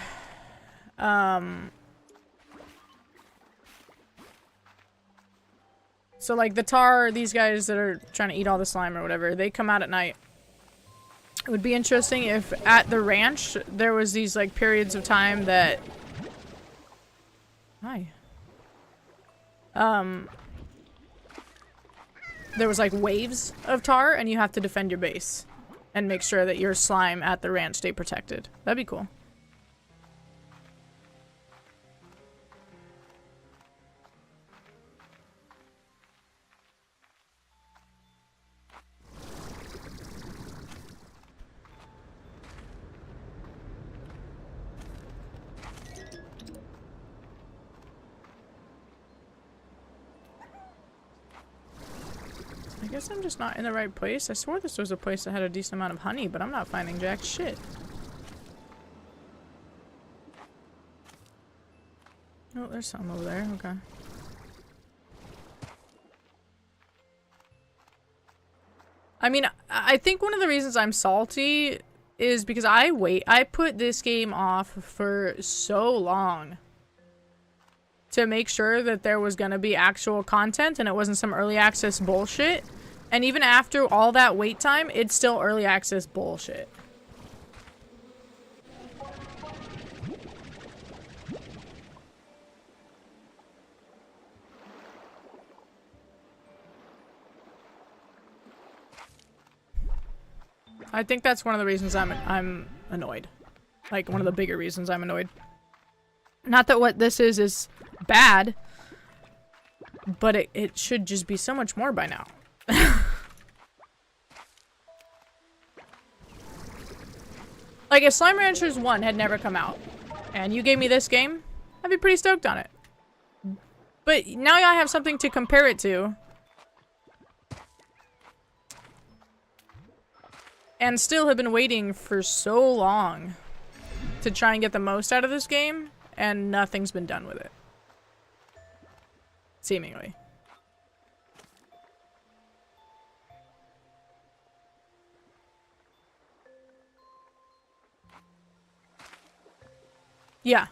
So like the tar, these guys that are trying to eat all the slime or whatever, they come out at night. It would be interesting if at the ranch there was these like periods of time that... Hi. There was like waves of tar and you have to defend your base and make sure that your slime at the ranch stay protected. That'd be cool. I guess I'm just not in the right place. I swore this was a place that had a decent amount of honey, but I'm not finding jack shit. Oh, there's some over there. Okay. I mean, I think one of the reasons I'm salty is because I put this game off for so long to make sure that there was gonna be actual content and it wasn't some early access bullshit. And even after all that wait time, it's still early access bullshit. I think that's one of the reasons I'm annoyed. Like, one of the bigger reasons I'm annoyed. Not that what this is bad, but it should just be so much more by now. Like, if Slime Ranchers 1 had never come out, and you gave me this game, I'd be pretty stoked on it. But now I have something to compare it to. And still have been waiting for so long to try and get the most out of this game, and nothing's been done with it. Seemingly. Yeah,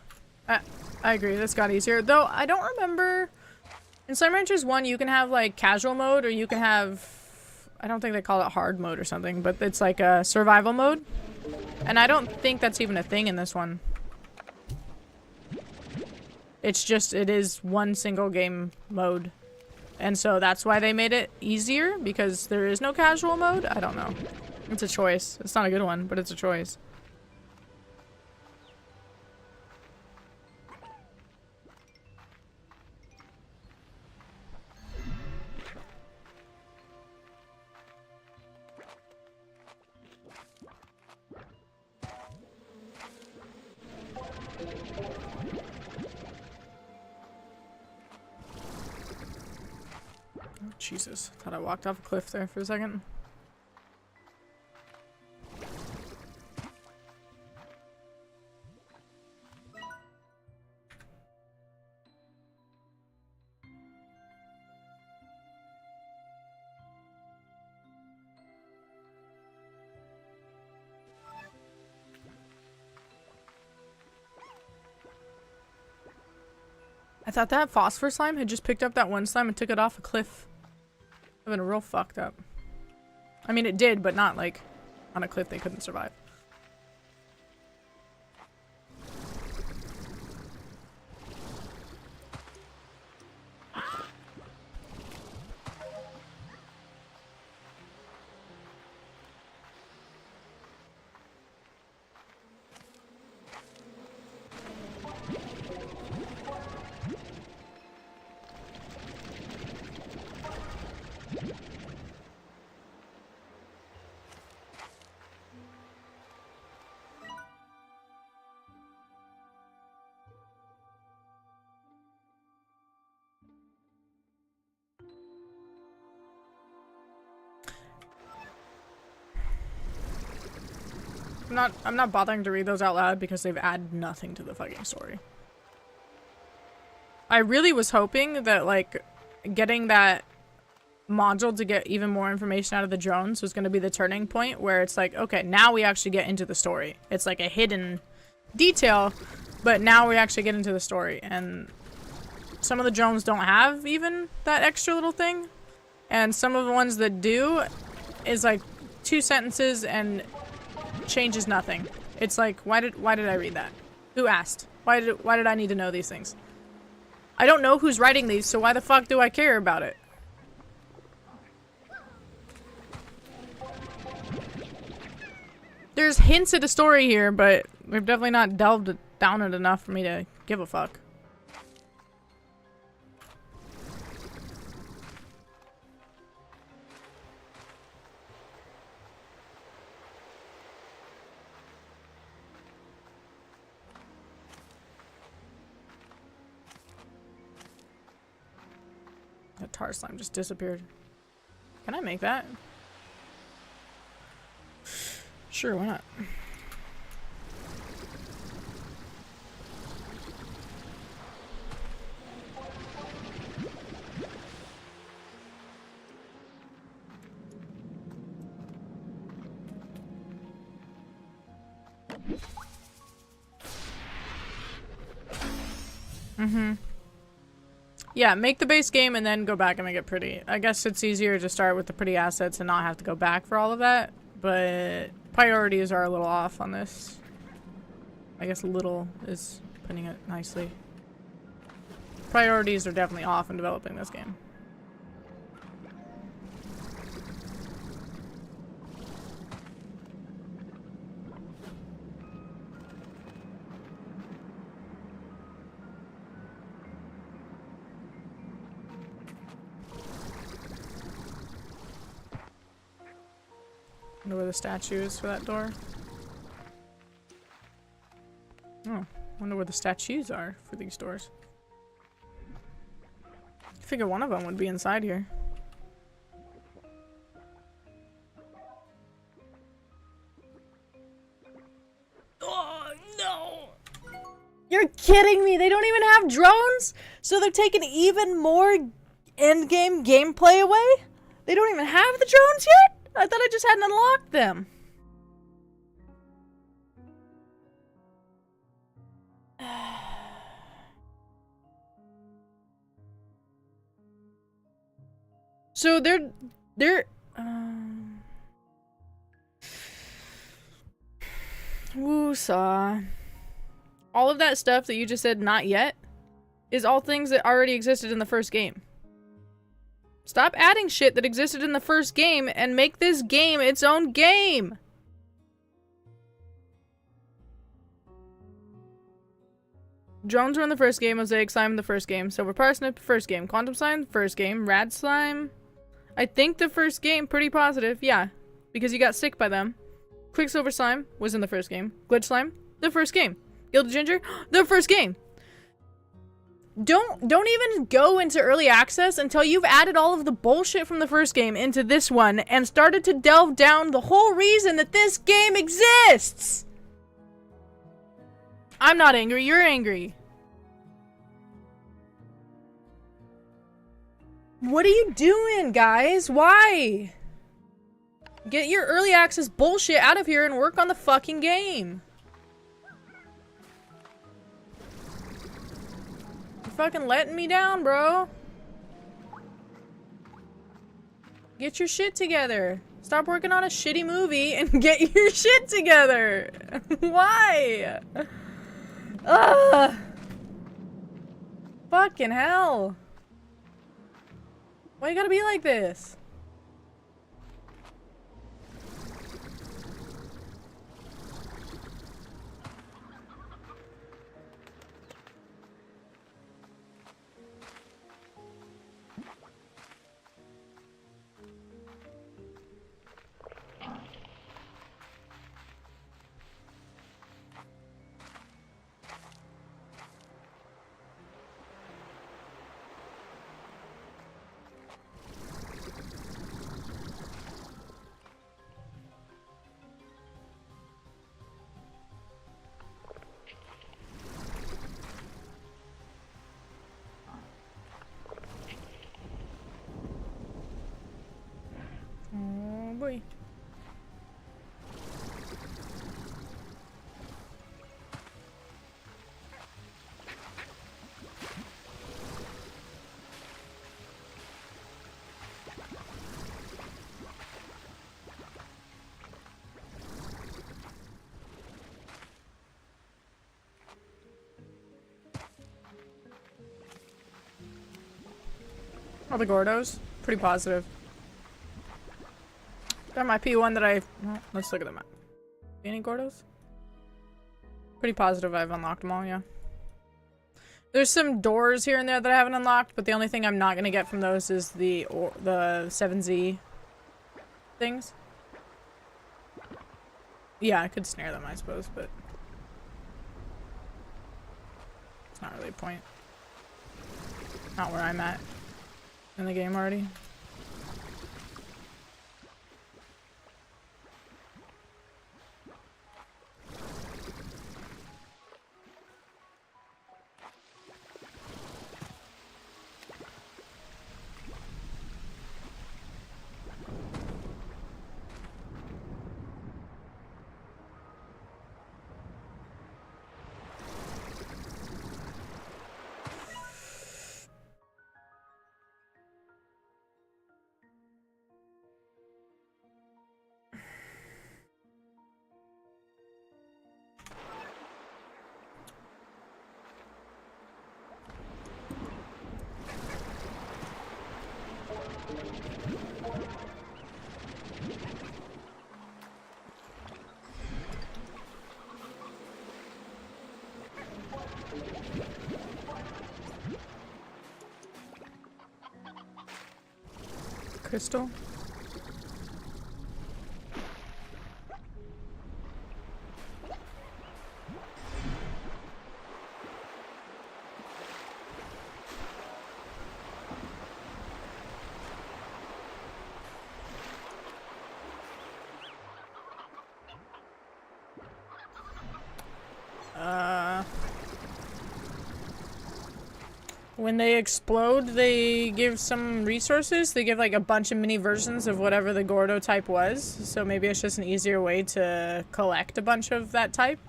I agree. This got easier. Though, I don't remember... In Slime Ranchers 1, you can have, like, casual mode, or you can have... I don't think they call it hard mode or something, but it's like a survival mode. And I don't think that's even a thing in this one. It's just, it is one single game mode. And so that's why they made it easier, because there is no casual mode? I don't know. It's a choice. It's not a good one, but it's a choice. Jesus, thought I walked off a cliff there for a second. I thought that phosphor slime had just picked up that one slime and took it off a cliff. I've been real fucked up. I mean, it did, but not like on a cliff they couldn't survive. I'm not bothering to read those out loud because they've added nothing to the fucking story. I really was hoping that, like, getting that module to get even more information out of the drones was going to be the turning point where it's like, okay, now we actually get into the story. It's like a hidden detail, but now we actually get into the story, and some of the drones don't have even that extra little thing. And some of the ones that do is like 2 sentences and changes nothing. It's like, why did I read that? Who asked? Why did I need to know these things? I don't know who's writing these, so why the fuck do I care about it? There's hints at a story here, but we've definitely not delved down it enough for me to give a fuck. That tar slime just disappeared. Can I make that? Sure, why not? Yeah, make the base game and then go back and make it pretty. I guess it's easier to start with the pretty assets and not have to go back for all of that, but priorities are a little off on this. I guess little is putting it nicely. Priorities are definitely off in developing this game. Wonder where the statue is for that door. Oh, wonder where the statues are for these doors. I figure one of them would be inside here. Oh no! You're kidding me! They don't even have drones? So they're taking even more endgame gameplay away? They don't even have the drones yet? I thought I just hadn't unlocked them. So they're Woosah. All of that stuff that you just said not yet is all things that already existed in the first game. Stop adding shit that existed in the first game and make this game its own game. Drones were in the first game, Mosaic Slime in the first game, Silver Parsnip first game, Quantum Slime first game, Rad Slime. I think the first game, pretty positive, yeah, because you got sick by them. Quicksilver Slime was in the first game. Glitch Slime, the first game. Gilded Ginger, the first game. Don't even go into early access until you've added all of the bullshit from the first game into this one and started to delve down the whole reason that this game exists. I'm not angry, you're angry. What are you doing, guys? Why? Get your early access bullshit out of here and work on the fucking game. You're fucking letting me down, bro. Get your shit together. Stop working on a shitty movie and get your shit together. Why? Ugh. Fucking hell. Why you gotta be like this? Oh, the Gordos. Pretty positive. There might be one that well, let's look at the map. Any Gordos? Pretty positive I've unlocked them all, yeah. There's some doors here and there that I haven't unlocked, but the only thing I'm not gonna get from those is the 7Z things. Yeah, I could snare them, I suppose, but it's not really a point. Not where I'm at in the game already. Crystal? When they explode, they give some resources. They give like a bunch of mini versions of whatever the Gordo type was. So maybe it's just an easier way to collect a bunch of that type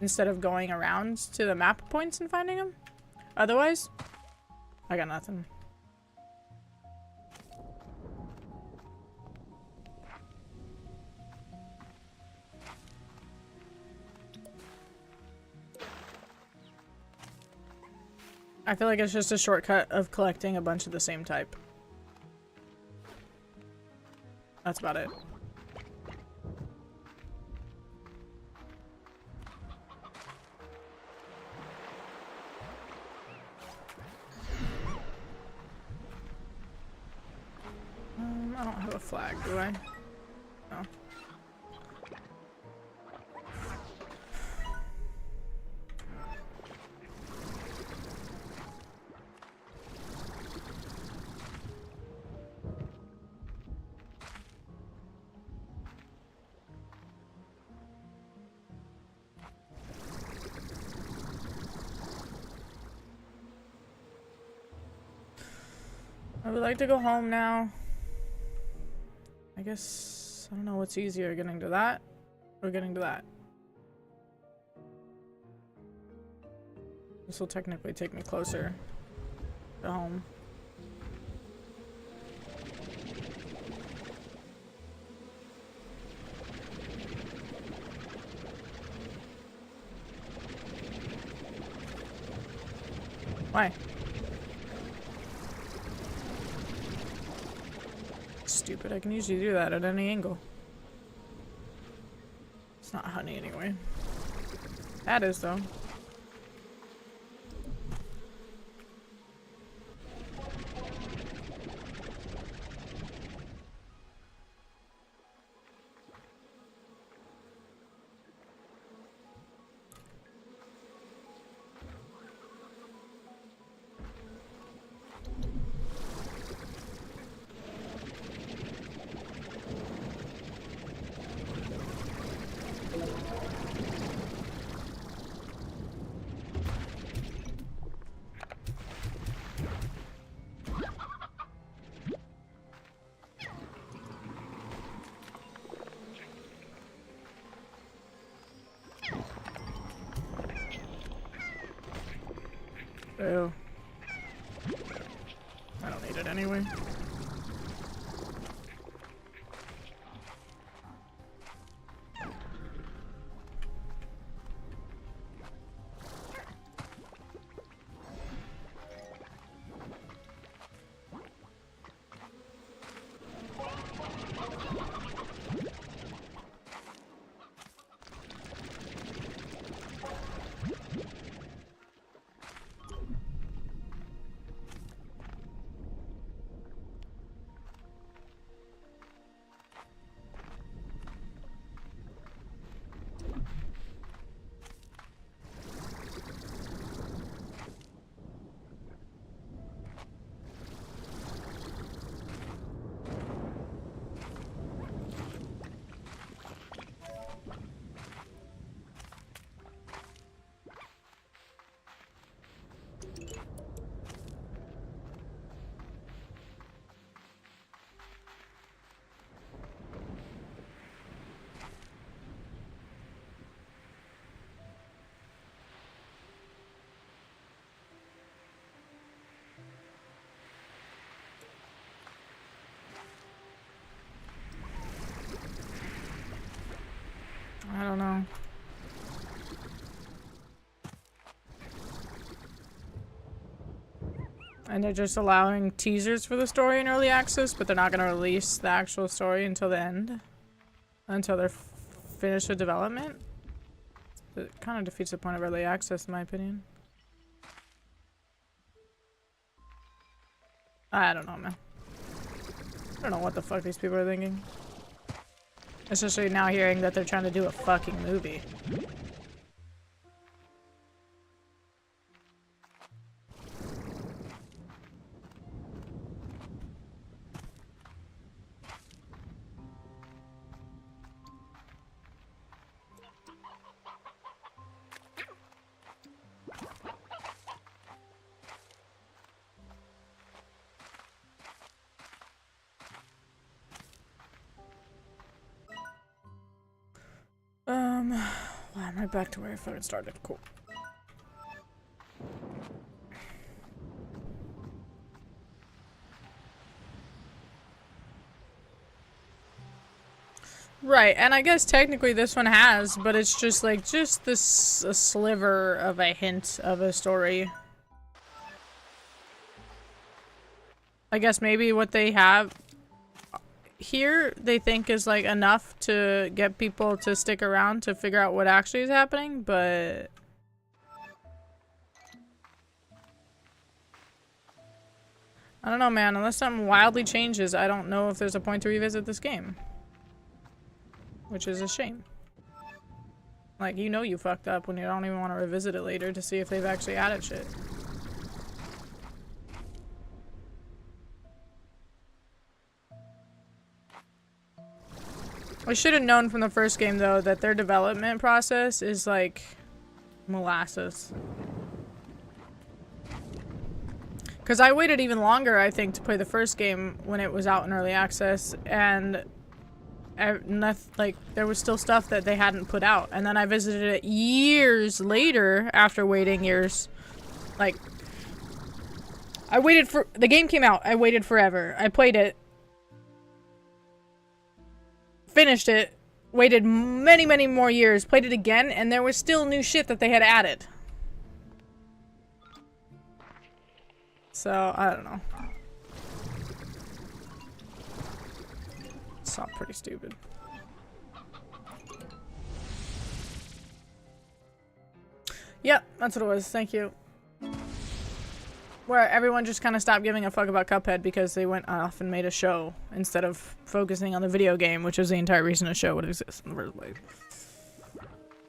instead of going around to the map points and finding them. Otherwise, I got nothing. I feel like it's just a shortcut of collecting a bunch of the same type. That's about it. I don't have a flag, do I? No. I would like to go home now. I guess, I don't know what's easier, getting to that or getting to that. This will technically take me closer to home. Why? Stupid, I can usually do that at any angle. It's not honey anyway. That is though. Ew. I don't need it anyway. And they're just allowing teasers for the story in early access, but they're not going to release the actual story until the end. Until they're finished with development. It kind of defeats the point of early access, in my opinion. I don't know, man. I don't know what the fuck these people are thinking. Especially now hearing that they're trying to do a fucking movie. Well, I'm right back to where I fucking started. Cool. Right, and I guess technically this one has, but it's just like, just this a sliver of a hint of a story. I guess maybe what they have here they think is like enough to get people to stick around to figure out what actually is happening, but I don't know, man. Unless something wildly changes, I don't know if there's a point to revisit this game. Which is a shame. Like, you know you fucked up when you don't even want to revisit it later to see if they've actually added shit. I should have known from the first game, though, that their development process is like molasses. Because I waited even longer, I think, to play the first game when it was out in early access, and like there was still stuff that they hadn't put out. And then I visited it years later after waiting years. Like, I waited for the game came out. I waited forever. I played it. Finished it, waited many, many more years, played it again, and there was still new shit that they had added. So, I don't know. It's all pretty stupid. Yep, that's what it was. Thank you. Where everyone just kind of stopped giving a fuck about Cuphead because they went off and made a show instead of focusing on the video game, which was the entire reason a show would exist in the first place. I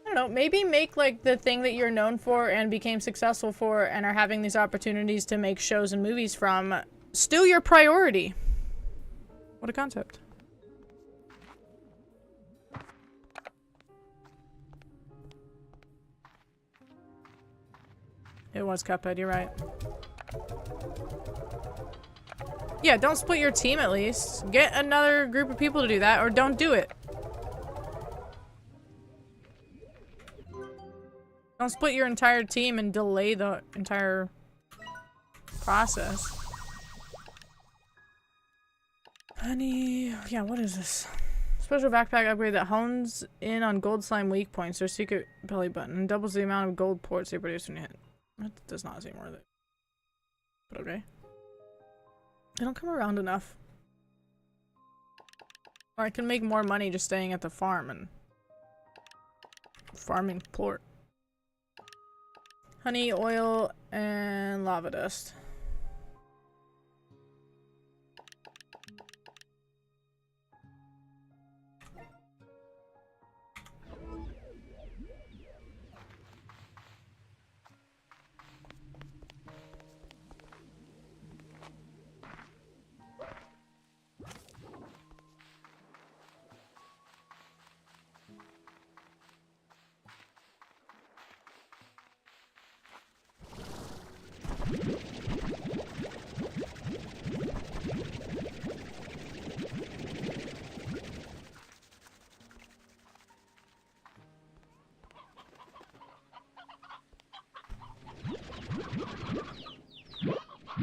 don't know, maybe make like the thing that you're known for and became successful for and are having these opportunities to make shows and movies from still your priority. What a concept. It was Cuphead, you're right. Yeah, don't split your team at least. Get another group of people to do that, or don't do it. Don't split your entire team and delay the entire process. Honey, yeah, what is this? Special backpack upgrade that hones in on gold slime weak points or secret belly button and doubles the amount of gold ports they produce when you hit. That does not seem worth it. But okay. They don't come around enough. Or I can make more money just staying at the farm and farming plort. Honey, oil, and lava dust.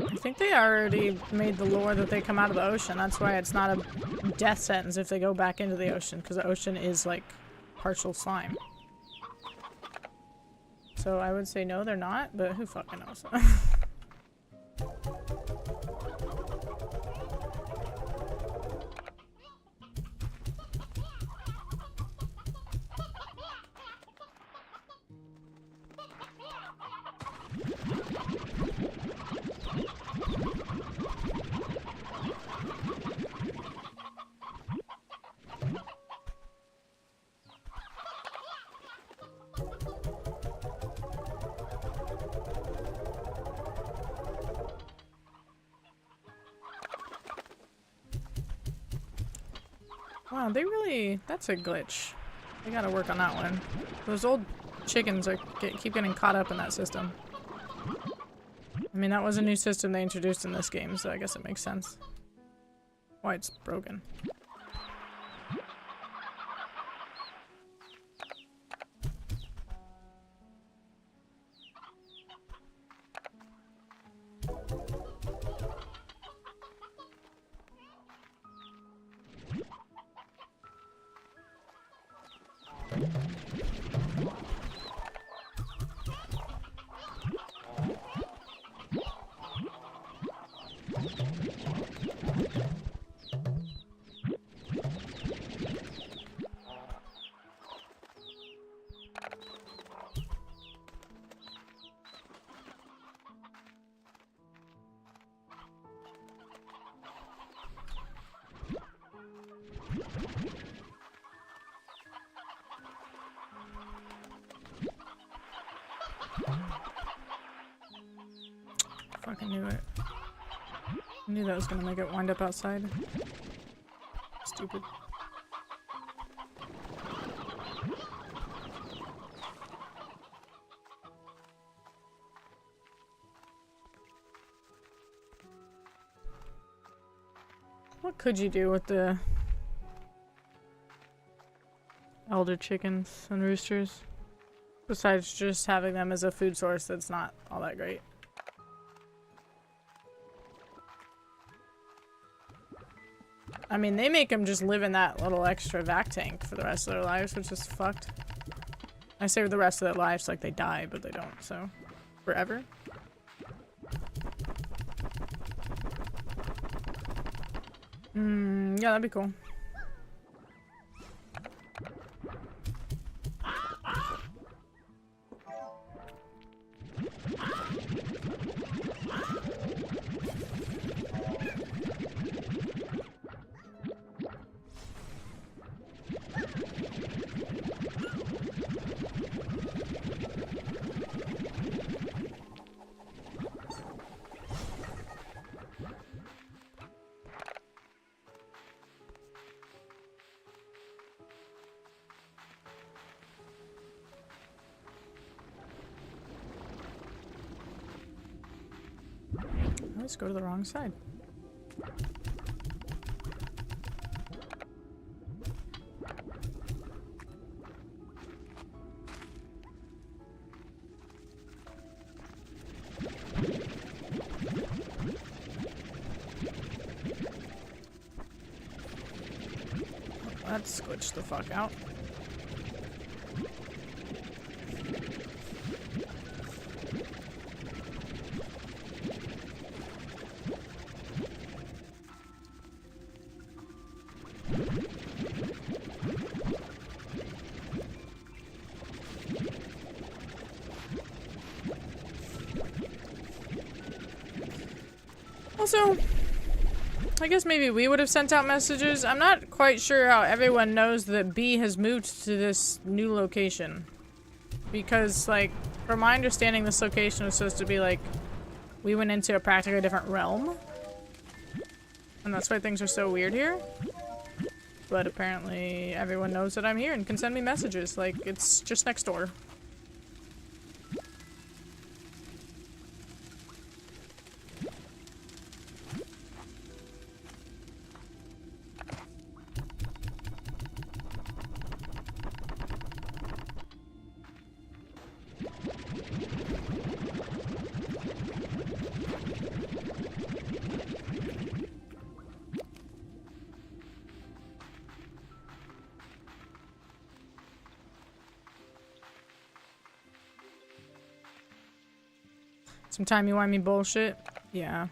I think they already made the lore that they come out of the ocean. That's why it's not a death sentence if they go back into the ocean, because the ocean is like partial slime. So I would say no, they're not, but who fucking knows? Wow, they really... That's a glitch. They gotta work on that one. Those old chickens are keep getting caught up in that system. I mean, that was a new system they introduced in this game, so I guess it makes sense. Why it's broken. Fucking knew it. I knew that was gonna make it wind up outside. Stupid. What could you do with the elder chickens and roosters? Besides just having them as a food source that's not all that great. I mean, they make them just live in that little extra vac tank for the rest of their lives, which is fucked. I say the rest of their lives like they die, but they don't, so... Forever? Yeah, that'd be cool. Let's go to the wrong side. Let's glitch the fuck out. Also, I guess maybe we would have sent out messages. I'm not quite sure how everyone knows that B has moved to this new location. Because, like, from my understanding, this location was supposed to be, like, we went into a practically different realm. And that's why things are so weird here. But apparently everyone knows that I'm here and can send me messages. Like, it's just next door. Some timey-wimey bullshit? Yeah.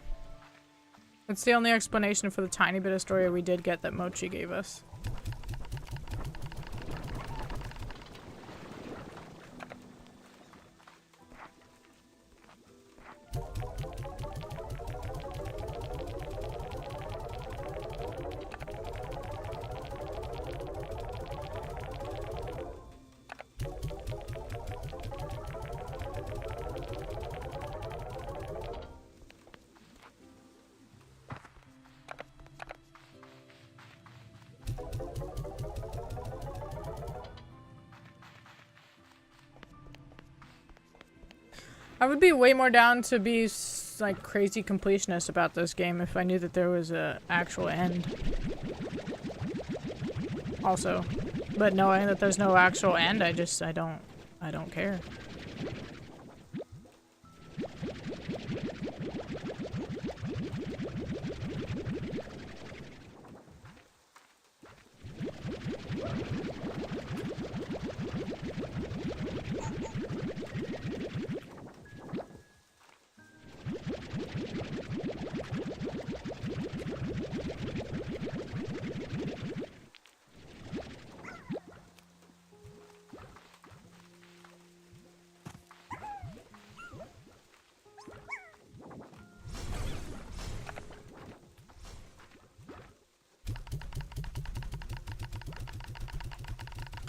It's the only explanation for the tiny bit of story we did get that Mochi gave us. I would be way more down to be like crazy completionist about this game if I knew that there was a actual end. Also, but knowing that there's no actual end, I don't care.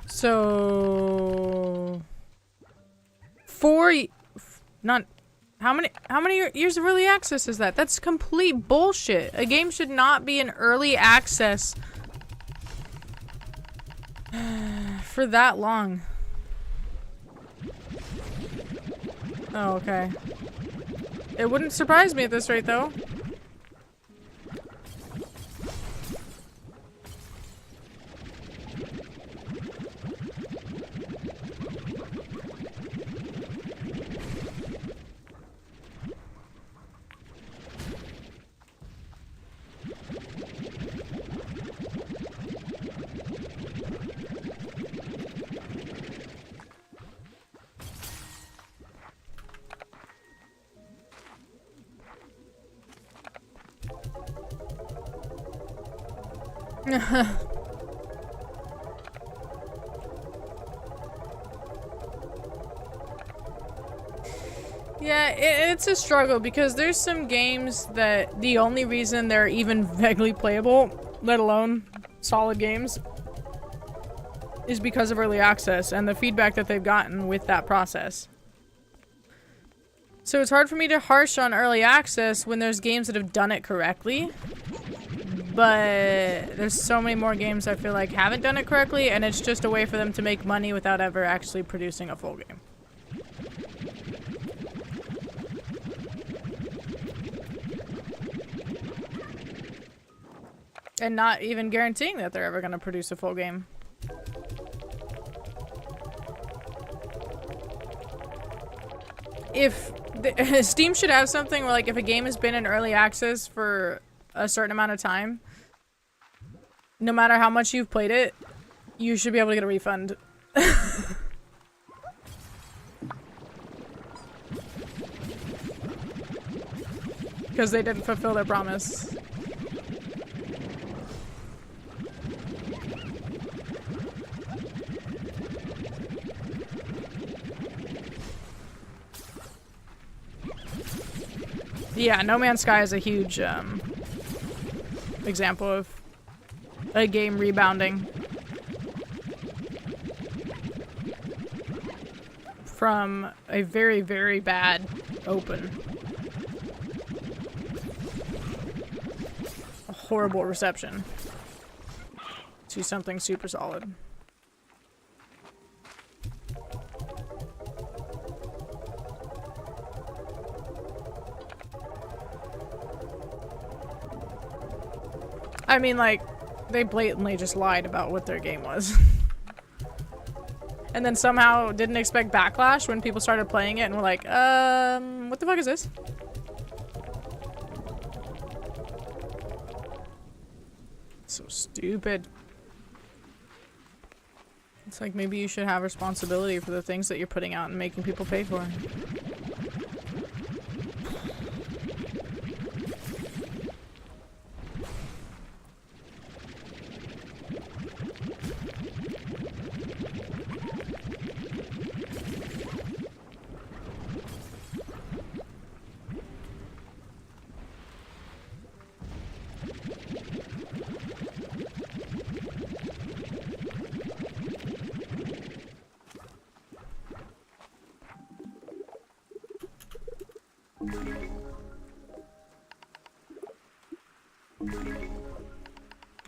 So, how many years of early access is that? That's complete bullshit. A game should not be in early access for that long. Oh, okay. It wouldn't surprise me at this rate, though. Yeah, it's a struggle because there's some games that the only reason they're even vaguely playable, let alone solid games, is because of early access and the feedback that they've gotten with that process. So it's hard for me to harsh on early access when there's games that have done it correctly. But there's so many more games I feel like haven't done it correctly, and it's just a way for them to make money without ever actually producing a full game. And not even guaranteeing that they're ever going to produce a full game. If Steam should have something where, like, if a game has been in early access for a certain amount of time, no matter how much you've played it, you should be able to get a refund. Because they didn't fulfill their promise. Yeah, No Man's Sky is a huge example of a game rebounding from a very, very bad open. A horrible reception to something super solid. I mean, like, they blatantly just lied about what their game was. And then somehow didn't expect backlash when people started playing it and were like, what the fuck is this? So stupid. It's like maybe you should have responsibility for the things that you're putting out and making people pay for.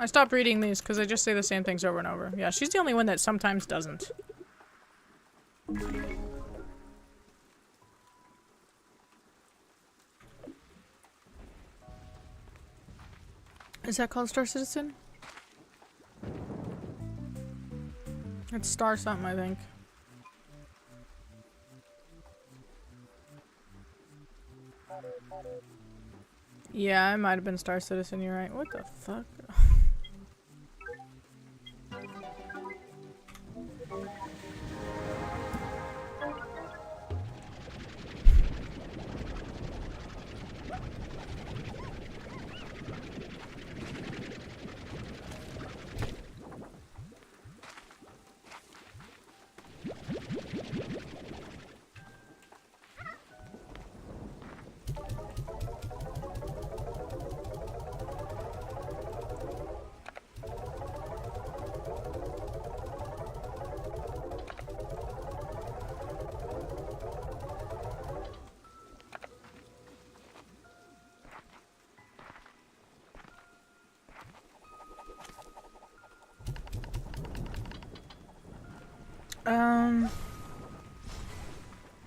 I stopped reading these because they just say the same things over and over. Yeah, she's the only one that sometimes doesn't. Is that called Star Citizen? It's Star something, I think. Yeah, it might have been Star Citizen, you're right. What the fuck?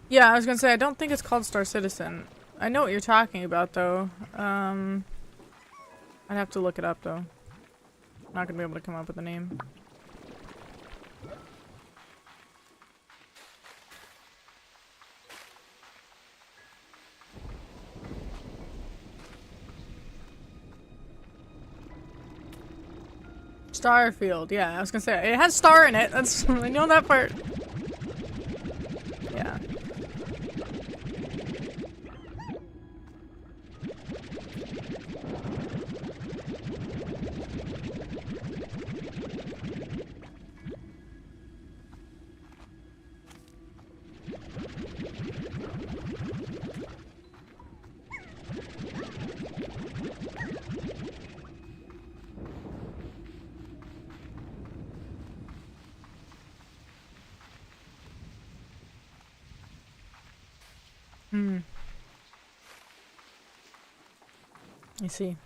Yeah, I was gonna say, I don't think it's called Star Citizen. I know what you're talking about, though. I'd have to look it up, though. Not gonna be able to come up with a name. Starfield, yeah, I was gonna say, it has star in it. That's, I know that part. Yeah. Hmm. I see.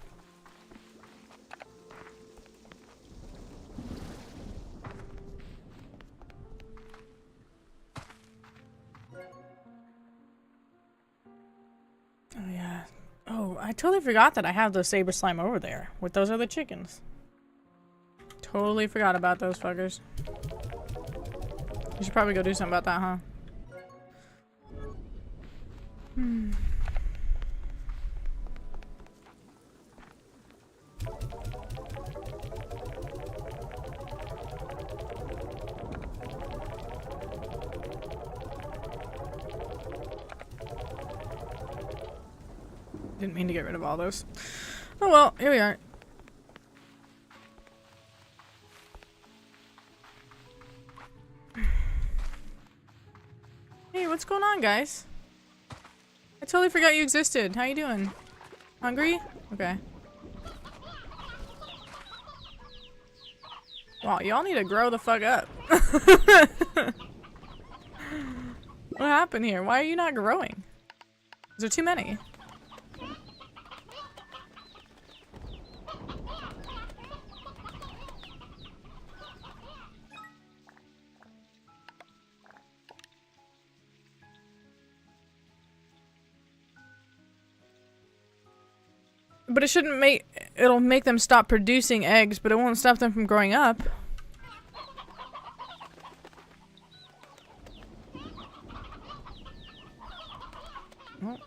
Oh yeah. Oh, I totally forgot that I have the saber slime over there with those other chickens. Totally forgot about those fuckers. You should probably go do something about that, huh? Hmm. Didn't mean to get rid of all those. Oh well, here we are. Hey, what's going on, guys? I totally forgot you existed. How you doing? Hungry? Okay. Wow, y'all need to grow the fuck up. What happened here? Why are you not growing? Is there too many? But it shouldn't make... It'll make them stop producing eggs, but it won't stop them from growing up. Well,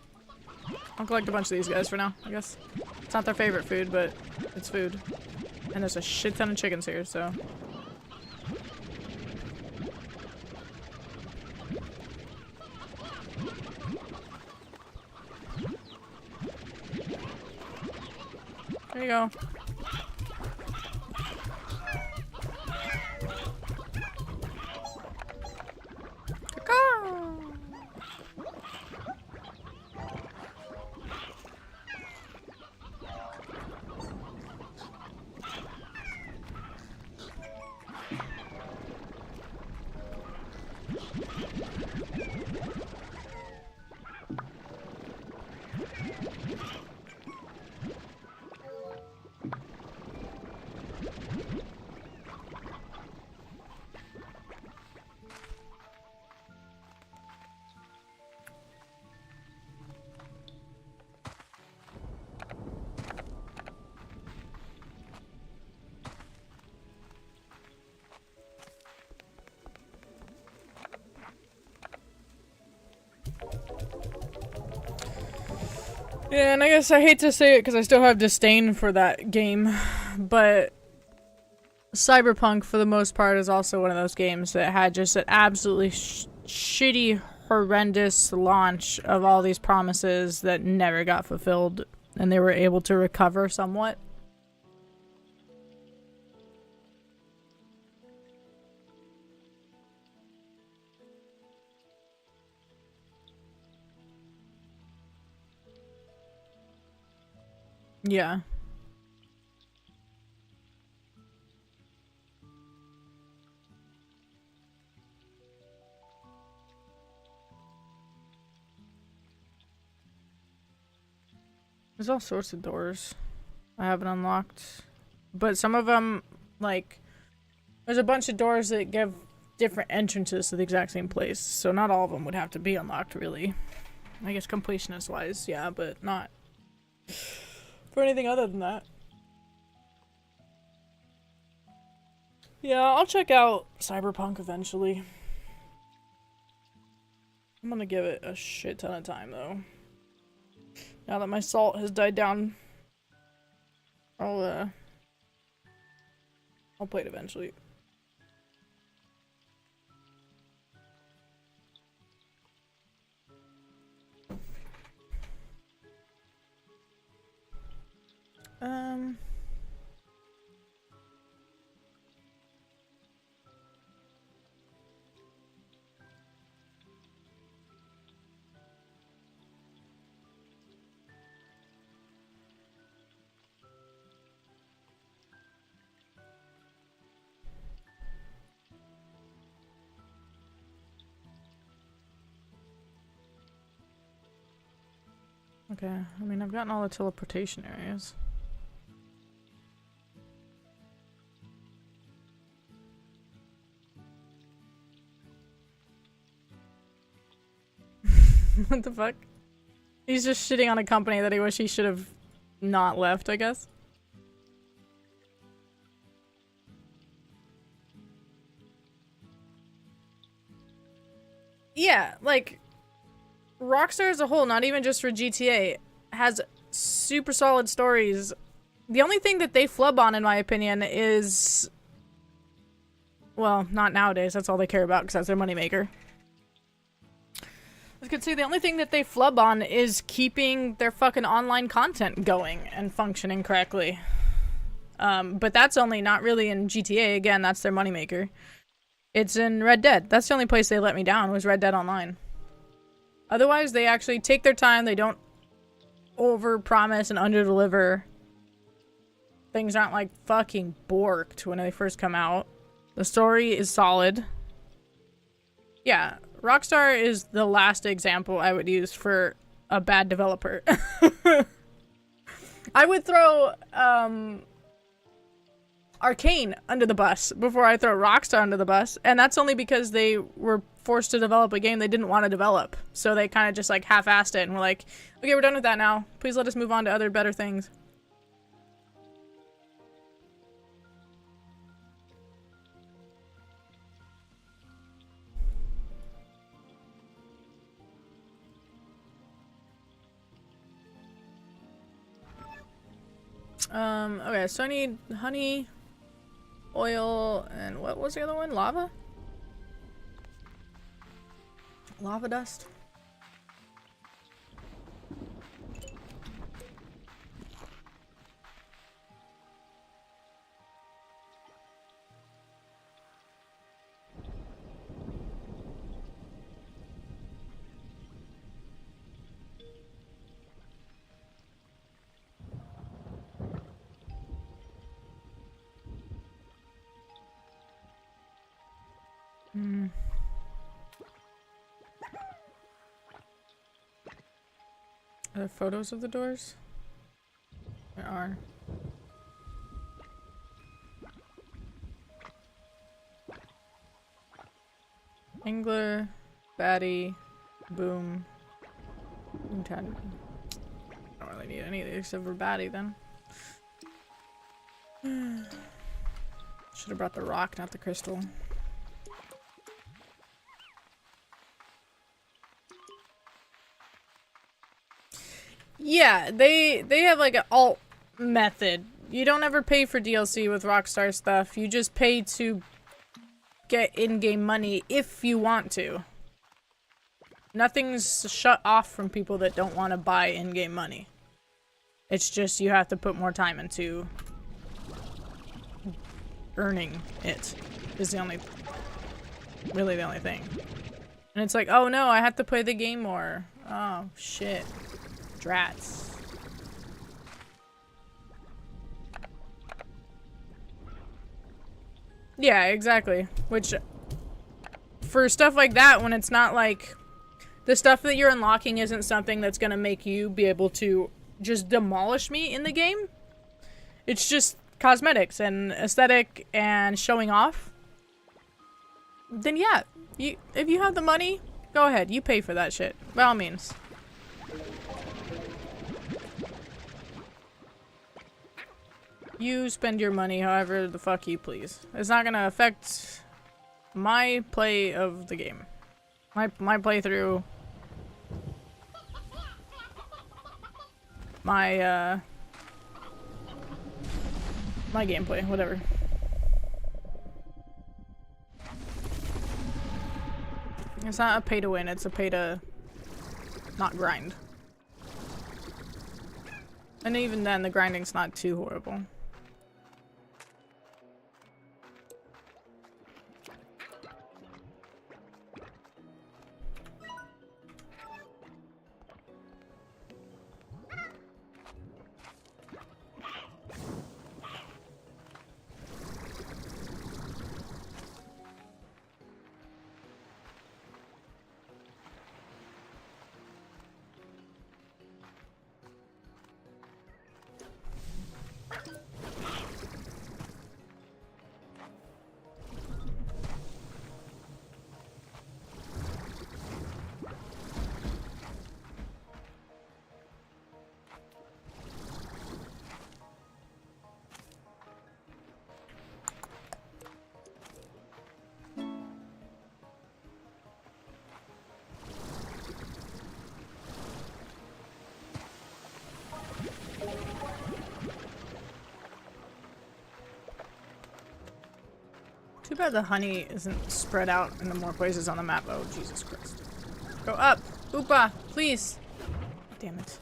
I'll collect a bunch of these guys for now, I guess. It's not their favorite food, but it's food. And there's a shit ton of chickens here, so... There you go. Caw. Yeah, and I guess I hate to say it because I still have disdain for that game, but Cyberpunk, for the most part, is also one of those games that had just an absolutely shitty, horrendous launch of all these promises that never got fulfilled, and they were able to recover somewhat. Yeah. There's all sorts of doors I haven't unlocked. But some of them, like, there's a bunch of doors that give different entrances to the exact same place. So not all of them would have to be unlocked, really. I guess completionist-wise, yeah, but not for anything other than that. Yeah, I'll check out Cyberpunk eventually. I'm gonna give it a shit ton of time, though. Now that my salt has died down, I'll play it eventually. Okay, I mean, I've gotten all the teleportation areas. What the fuck? He's just shitting on a company that he wish he should have not left, I guess. Yeah, like, Rockstar as a whole, not even just for GTA, has super solid stories. The only thing that they flub on, in my opinion, is... Well, not nowadays, that's all they care about because that's their moneymaker. I could say the only thing that they flub on is keeping their fucking online content going and functioning correctly. But that's only not really in GTA. Again, that's their moneymaker. It's in Red Dead. That's the only place they let me down, was Red Dead Online. Otherwise, they actually take their time. They don't over-promise and under-deliver. Things aren't like fucking borked when they first come out. The story is solid. Yeah, Rockstar is the last example I would use for a bad developer. I would throw Arcane under the bus before I throw Rockstar under the bus, and that's only because they were forced to develop a game they didn't want to develop. So they kind of just like half-assed it and were like, okay, we're done with that now. Please let us move on to other better things. Okay, so I need honey, oil, and what was the other one? Lava? Lava dust? Are there photos of the doors? There are. Angler, baddie, boom, boom 10. I don't really need any of these except for baddie then. Should have brought the rock, not the crystal. Yeah, they have like an alt method. You don't ever pay for DLC with Rockstar stuff. You just pay to get in-game money if you want to. Nothing's shut off from people that don't want to buy in-game money. It's just you have to put more time into earning it is really the only thing. And it's like, oh no, I have to play the game more. Oh, shit. Drats. Yeah, exactly. Which, for stuff like that, when it's not like... The stuff that you're unlocking isn't something that's gonna make you be able to just demolish me in the game. It's just cosmetics and aesthetic and showing off. Then yeah, if you have the money, go ahead, you pay for that shit. By all means. You spend your money however the fuck you please. It's not gonna affect my play of the game. My playthrough. My gameplay, whatever. It's not a pay to win, it's a pay to not grind. And even then, the grinding's not too horrible. Too bad the honey isn't spread out into more places on the map. Oh, Jesus Christ. Go up! Oopa! Please! Damn it.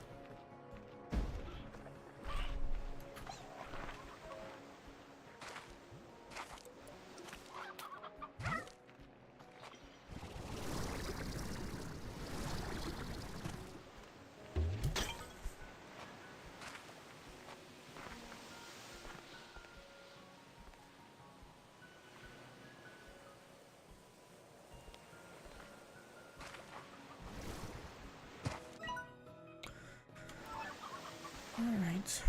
Alright.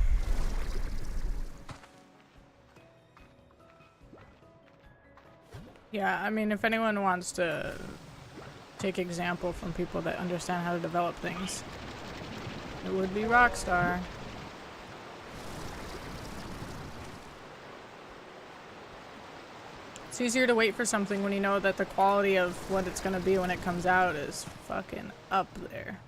Yeah, I mean, if anyone wants to take example from people that understand how to develop things, it would be Rockstar. It's easier to wait for something when you know that the quality of what it's gonna be when it comes out is fucking up there.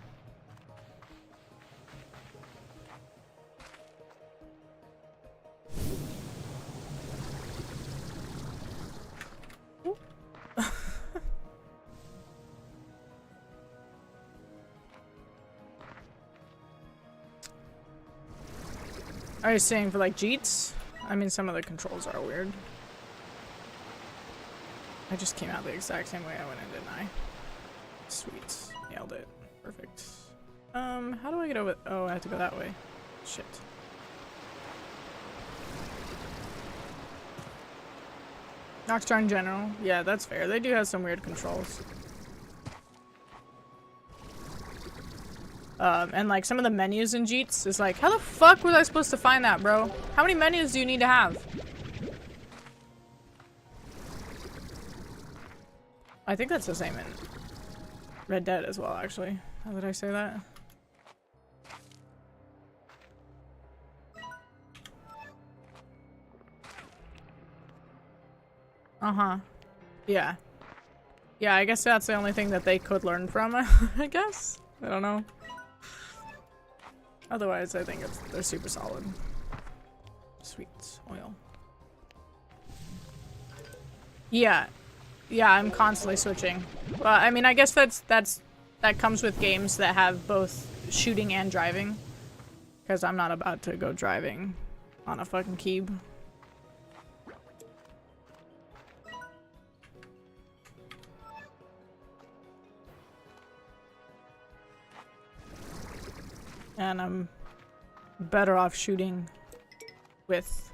Are you saying for like Jeets? I mean, some of the controls are weird. I just came out the exact same way I went in, didn't I? Sweet. Nailed it. Perfect. How do I get over? Oh, I have to go that way. Shit. Rockstar in general. Yeah, that's fair. They do have some weird controls. And like some of the menus in Jeets is like, how the fuck was I supposed to find that, bro? How many menus do you need to have? I think that's the same in Red Dead as well, actually. How did I say that? Uh-huh. Yeah. Yeah, I guess that's the only thing that they could learn from, I guess? I don't know. Otherwise, I think they're super solid. Sweet oil. Yeah. Yeah, I'm constantly switching. Well, I mean, I guess that comes with games that have both shooting and driving. Because I'm not about to go driving on a fucking Keeb. And I'm better off shooting with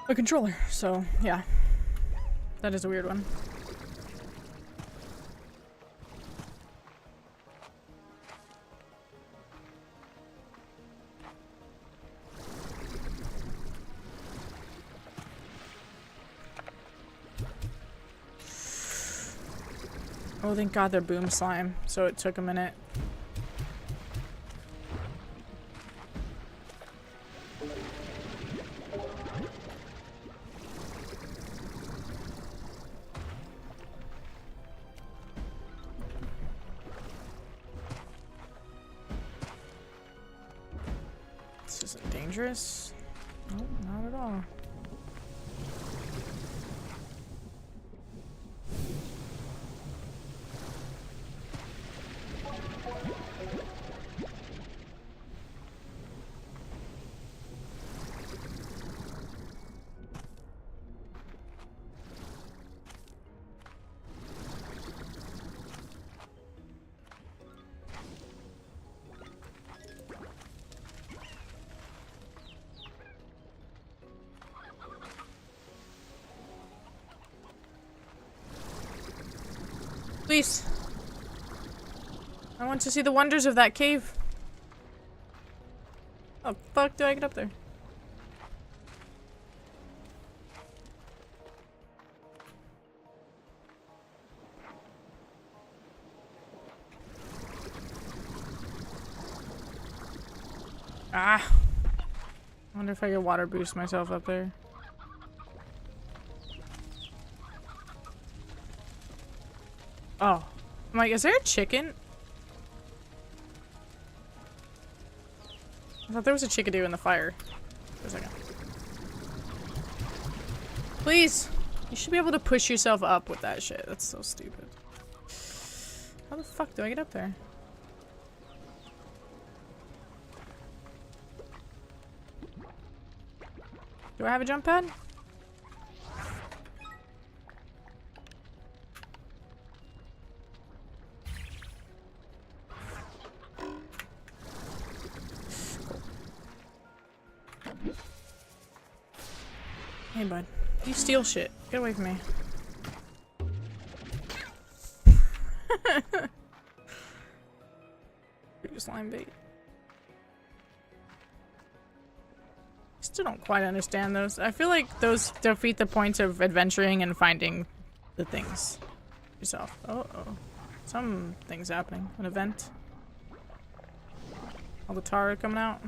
a controller. So, yeah. That is a weird one. Oh, thank God they're boom slime, so it took a minute. This isn't dangerous. No, not at all. Please. I want to see the wonders of that cave. How the fuck do I get up there? Ah. I wonder if I could water boost myself up there. Oh. I'm like, is there a chicken? I thought there was a chickadee in the fire. For a second. Please! You should be able to push yourself up with that shit. That's so stupid. How the fuck do I get up there? Do I have a jump pad? Hey, bud. You steal shit. Get away from me. Slime bait. Still don't quite understand those. I feel like those defeat the points of adventuring and finding the things yourself. Oh, some things happening. An event. All the tar coming out.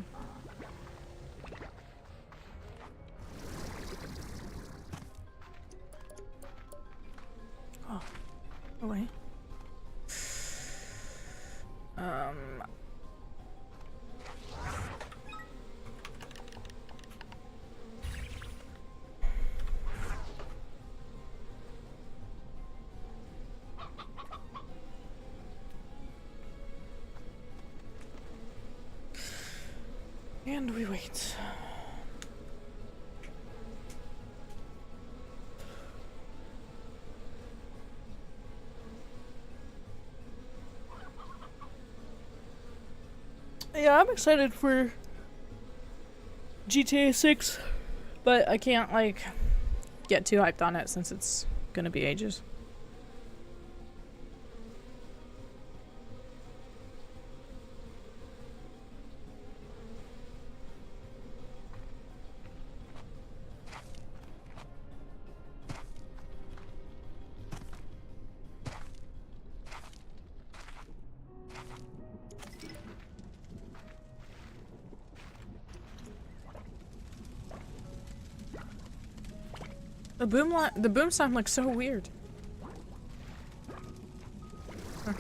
Oh, away. And we wait. Yeah, I'm excited for GTA 6, but I can't, like, get too hyped on it since it's gonna be ages. The boom sound looks so weird. Huh.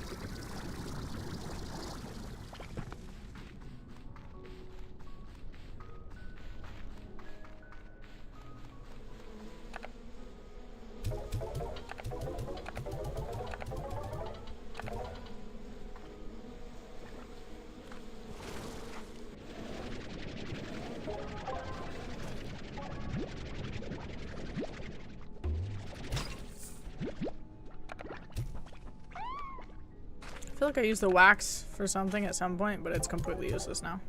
feel like I used the wax for something at some point, but it's completely useless now.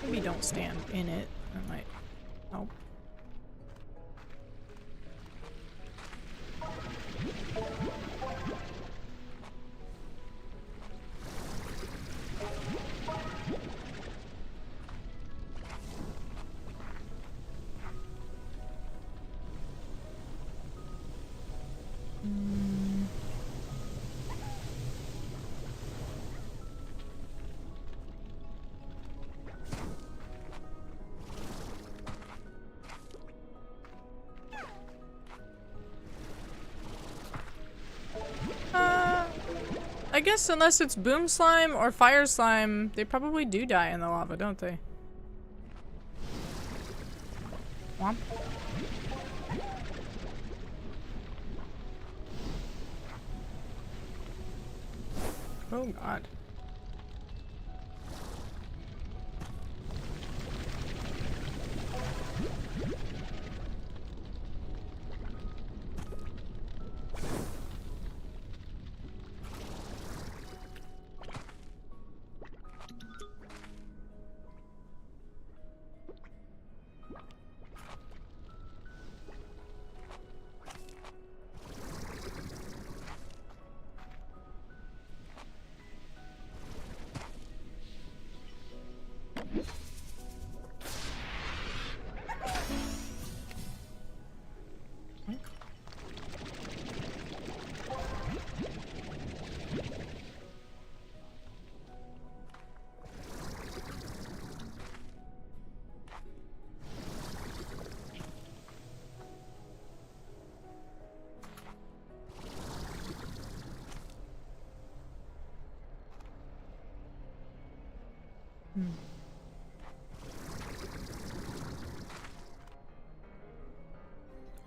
Maybe don't stand in it. That might help. I guess unless it's boom slime or fire slime, they probably do die in the lava, don't they? Womp. Oh god.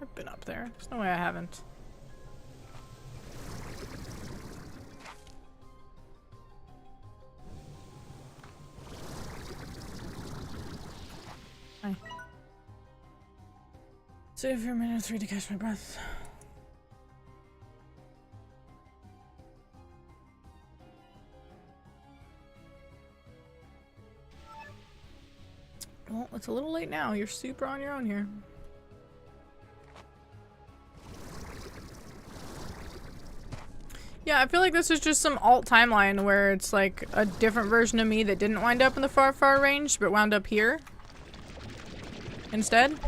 I've been up there. There's no way I haven't. Hi. Save for a minute or 3 to catch my breath. Well, it's a little late now. You're super on your own here. Yeah, I feel like this is just some alt timeline where it's like a different version of me that didn't wind up in the far, far range, but wound up here instead.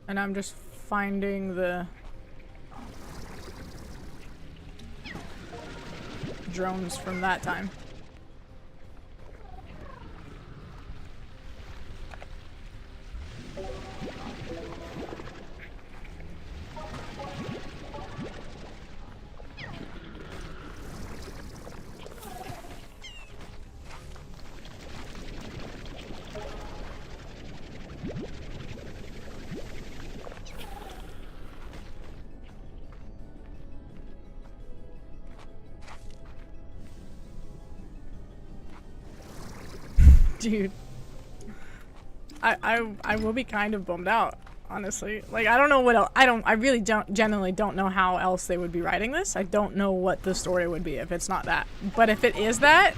And I'm just finding the drones from that time. Dude, I will be kind of bummed out, honestly. Like, I don't know what else. I really genuinely don't know how else they would be writing this. I don't know what the story would be if it's not that. But if it is that,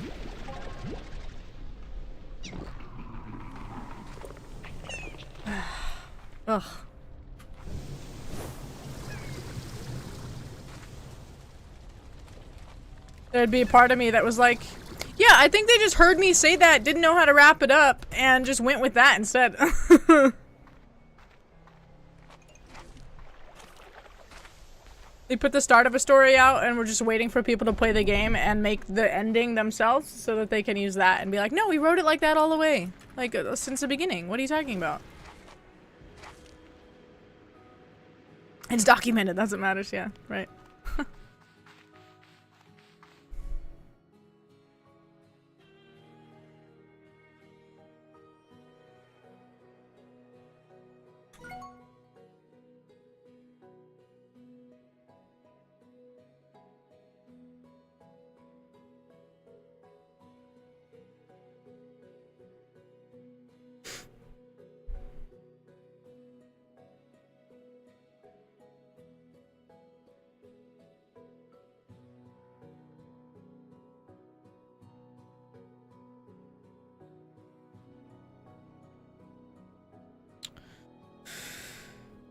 ugh. There'd be a part of me that was like, Yeah, I think they just heard me say that, didn't know how to wrap it up, and just went with that instead. They put the start of a story out and we're just waiting for people to play the game and make the ending themselves so that they can use that and be like, no, we wrote it like that all the way. Like, since the beginning. What are you talking about? It's documented, that's what matters, yeah, right.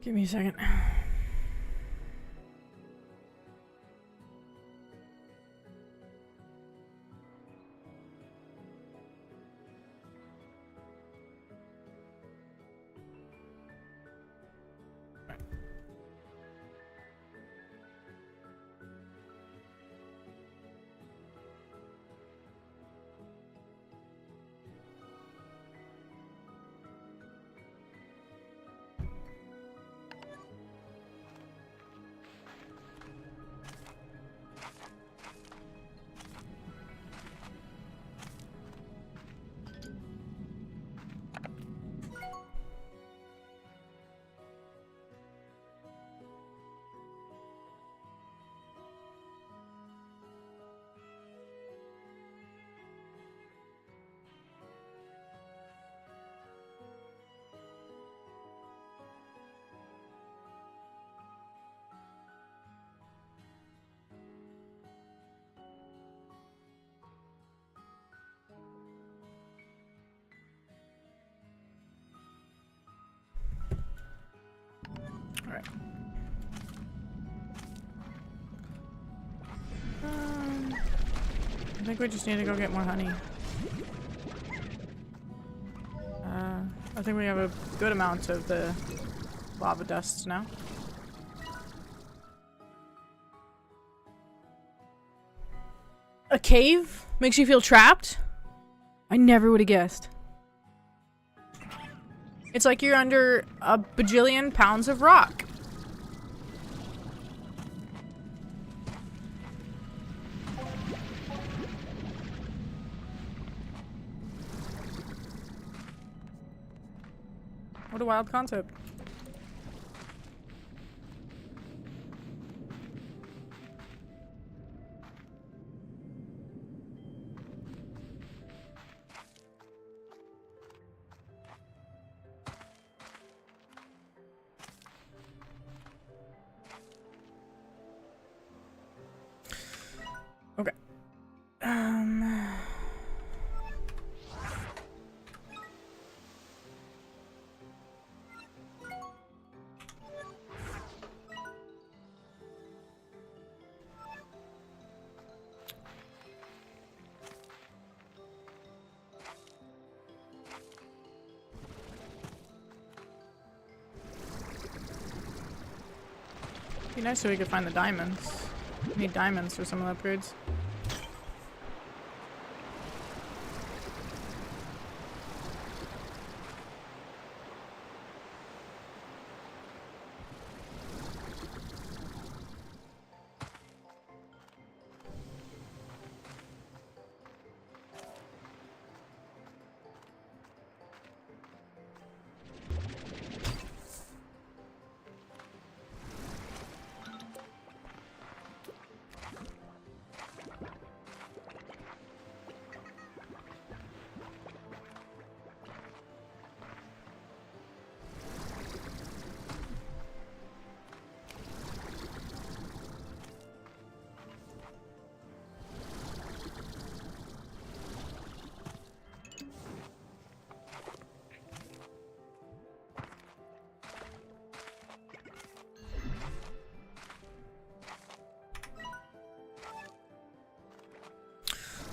Give me a second. Alright. I think we just need to go get more honey. I think we have a good amount of the lava dust now. A cave? Makes you feel trapped? I never would have guessed. It's like you're under a bajillion pounds of rock. What a wild concept. Okay. Be nice if we could find the diamonds. We need diamonds for some of the upgrades.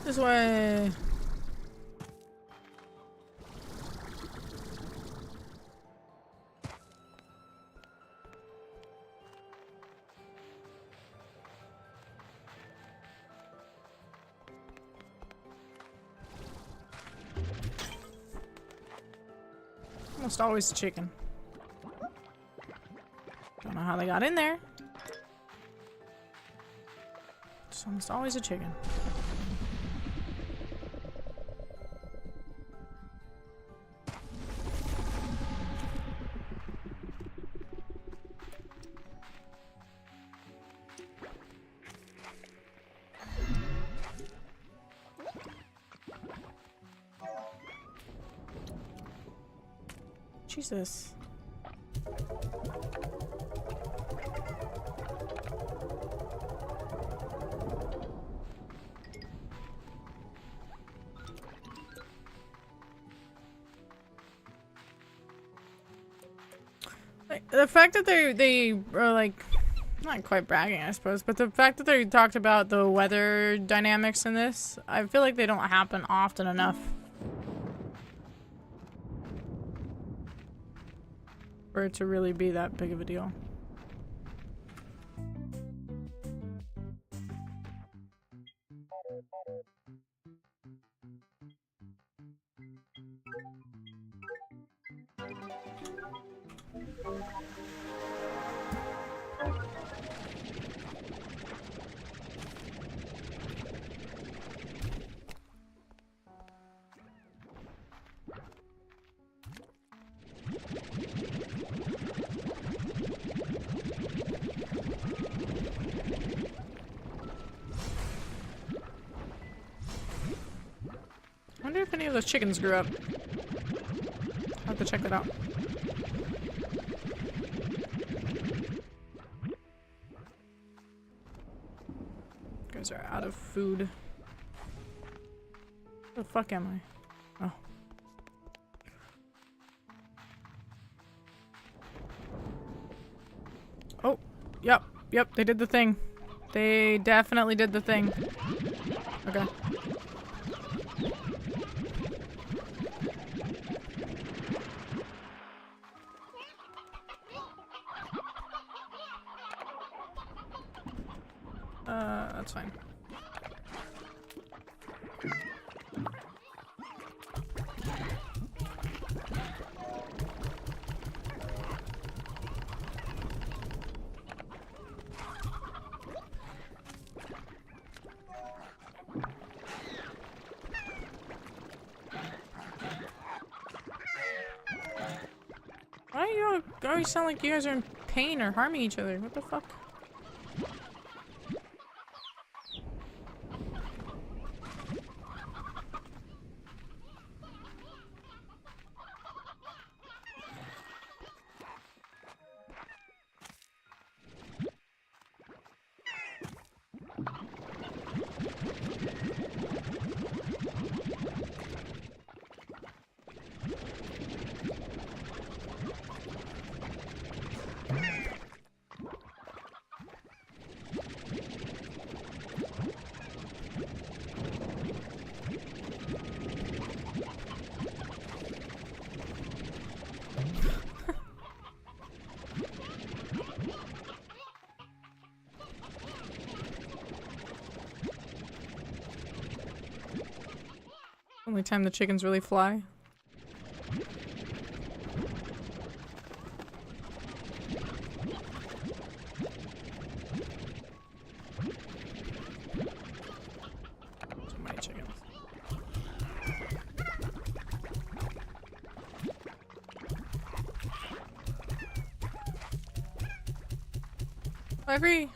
This way. Almost always chicken. Don't know how they got in there. It's almost always a chicken. Jesus. Like, the fact that they are like not quite bragging, I suppose, but the fact that they talked about the weather dynamics in this, I feel like they don't happen often enough for it to really be that big of a deal. I wonder if any of those chickens grew up. I'll have to check that out. Guys are out of food. Where the fuck am I? Oh. Oh, yep, they did the thing. They definitely did the thing. Okay. That's fine. Why do you always sound like you guys are in pain or harming each other? What the fuck? Only time the chickens really fly. So many chickens. Every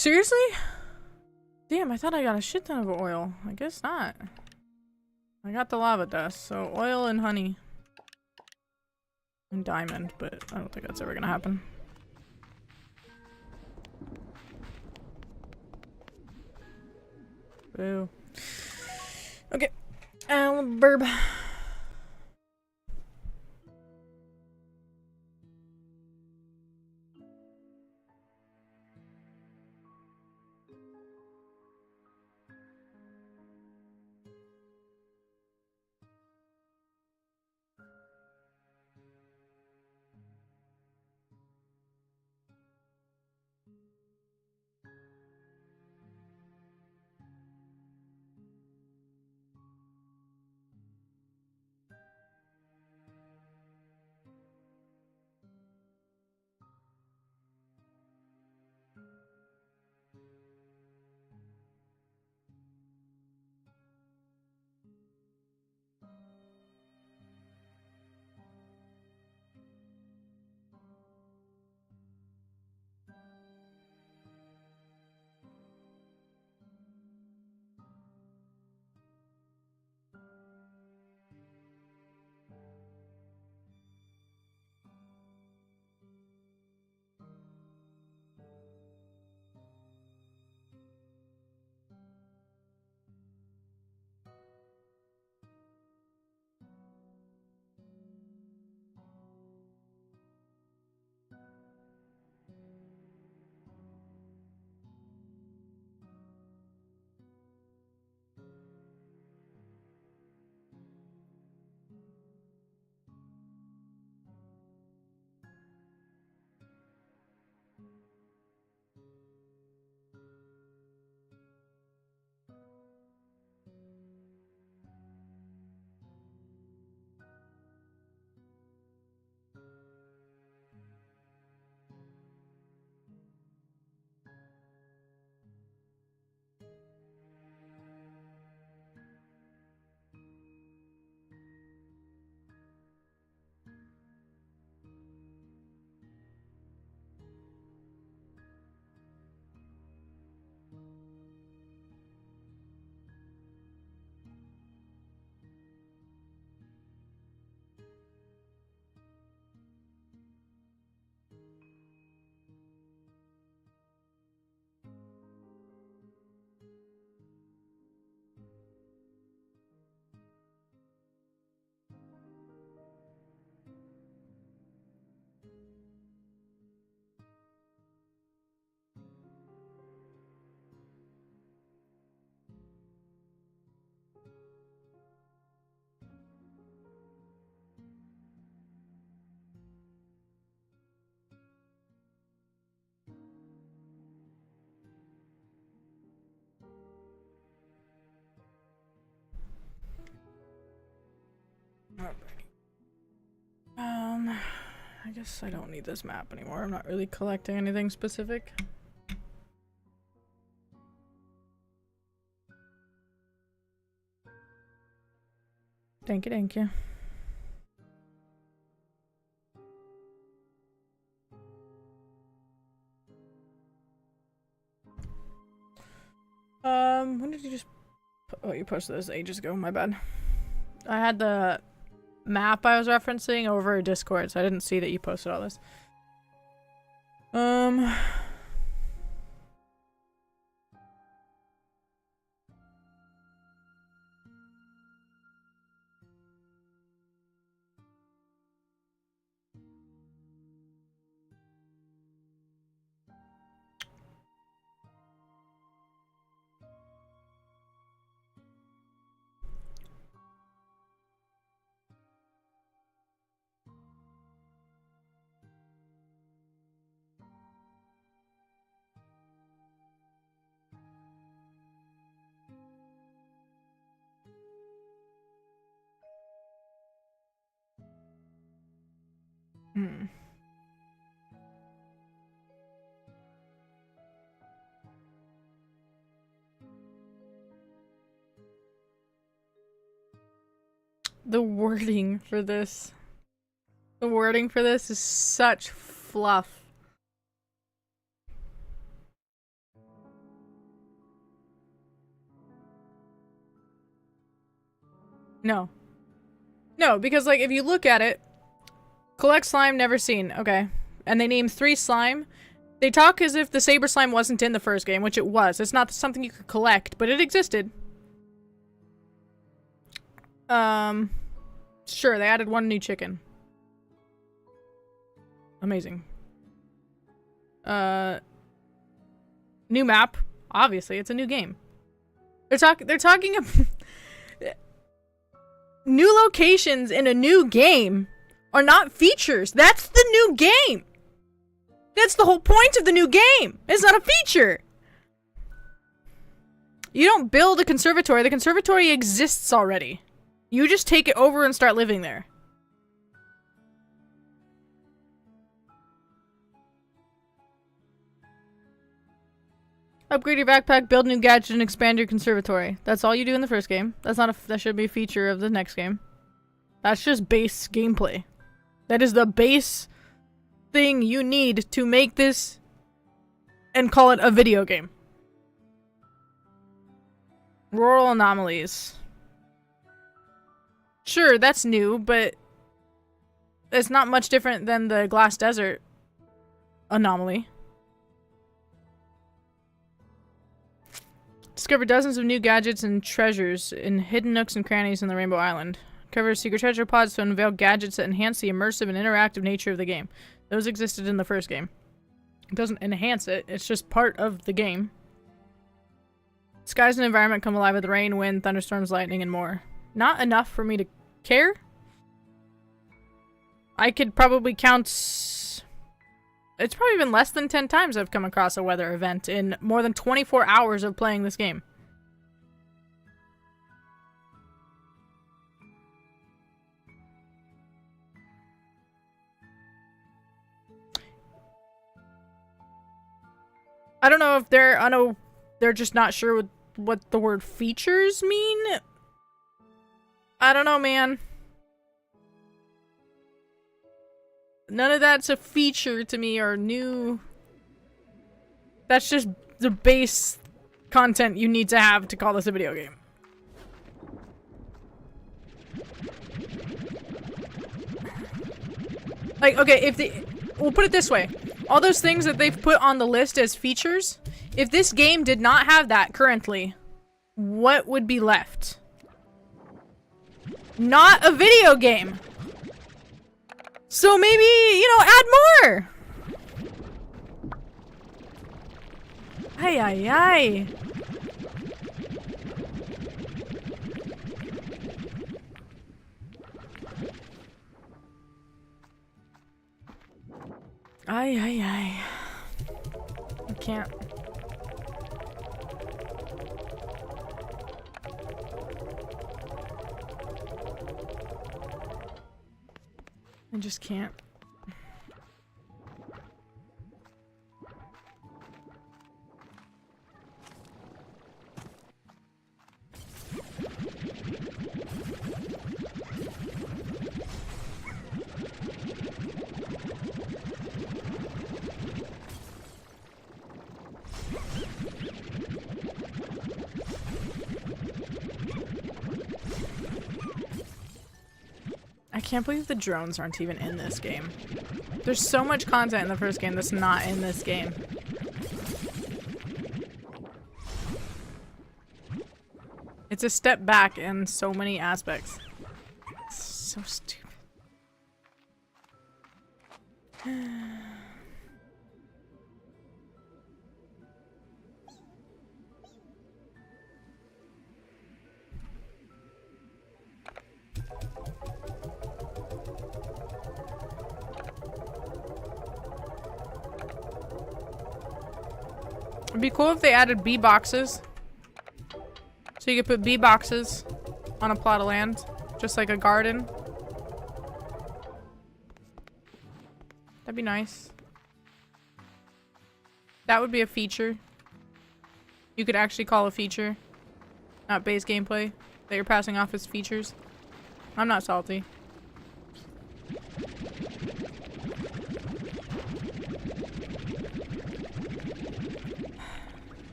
Seriously? Damn, I thought I got a shit ton of oil. I guess not. I got the lava dust, so oil and honey. And diamond, but I don't think that's ever gonna happen. Boo. Okay. Burb. I guess I don't need this map anymore. I'm not really collecting anything specific. Thank you, thank you. When did you just... Oh, you posted this ages ago, my bad. I had the map I was referencing over Discord, so I didn't see that you posted all this. The wording for this. The wording for this is such fluff. No. No, because, like, if you look at it, collect slime never seen. Okay. And they name 3 slime. They talk as if the saber slime wasn't in the first game, which it was. It's not something you could collect, but it existed. Sure, they added 1 new chicken. Amazing. New map. Obviously, it's a new game. They're talking about new locations in a new game are not features. That's the new game. That's the whole point of the new game. It's not a feature. You don't build a conservatory. The conservatory exists already. You just take it over and start living there. Upgrade your backpack, build new gadget, and expand your conservatory. That's all you do in the first game. That should be a feature of the next game. That's just base gameplay. That is the base thing you need to make this and call it a video game. Rural anomalies. Sure, that's new, but it's not much different than the Glass Desert anomaly. Discover dozens of new gadgets and treasures in hidden nooks and crannies in the Rainbow Island. Cover secret treasure pods to unveil gadgets that enhance the immersive and interactive nature of the game. Those existed in the first game. It doesn't enhance it, it's just part of the game. Skies and environment come alive with rain, wind, thunderstorms, lightning, and more. Not enough for me to care. I could probably count... It's probably been less than 10 times I've come across a weather event in more than 24 hours of playing this game. I don't know if they're just not sure what the word features mean. I don't know, man. None of that's a feature to me or new. That's just the base content you need to have to call this a video game. Like, okay, we'll put it this way. All those things that they've put on the list as features, if this game did not have that currently, what would be left? Not a video game. So maybe, you know, add more! Ay, ay, ay. Ay, ay, ay. I can't. I just can't. I can't believe the drones aren't even in this game. There's so much content in the first game that's not in this game. It's a step back in so many aspects. It's so stupid. It'd be cool if they added bee boxes. So you could put bee boxes on a plot of land. Just like a garden. That'd be nice. That would be a feature. You could actually call a feature. Not base gameplay. That you're passing off as features. I'm not salty.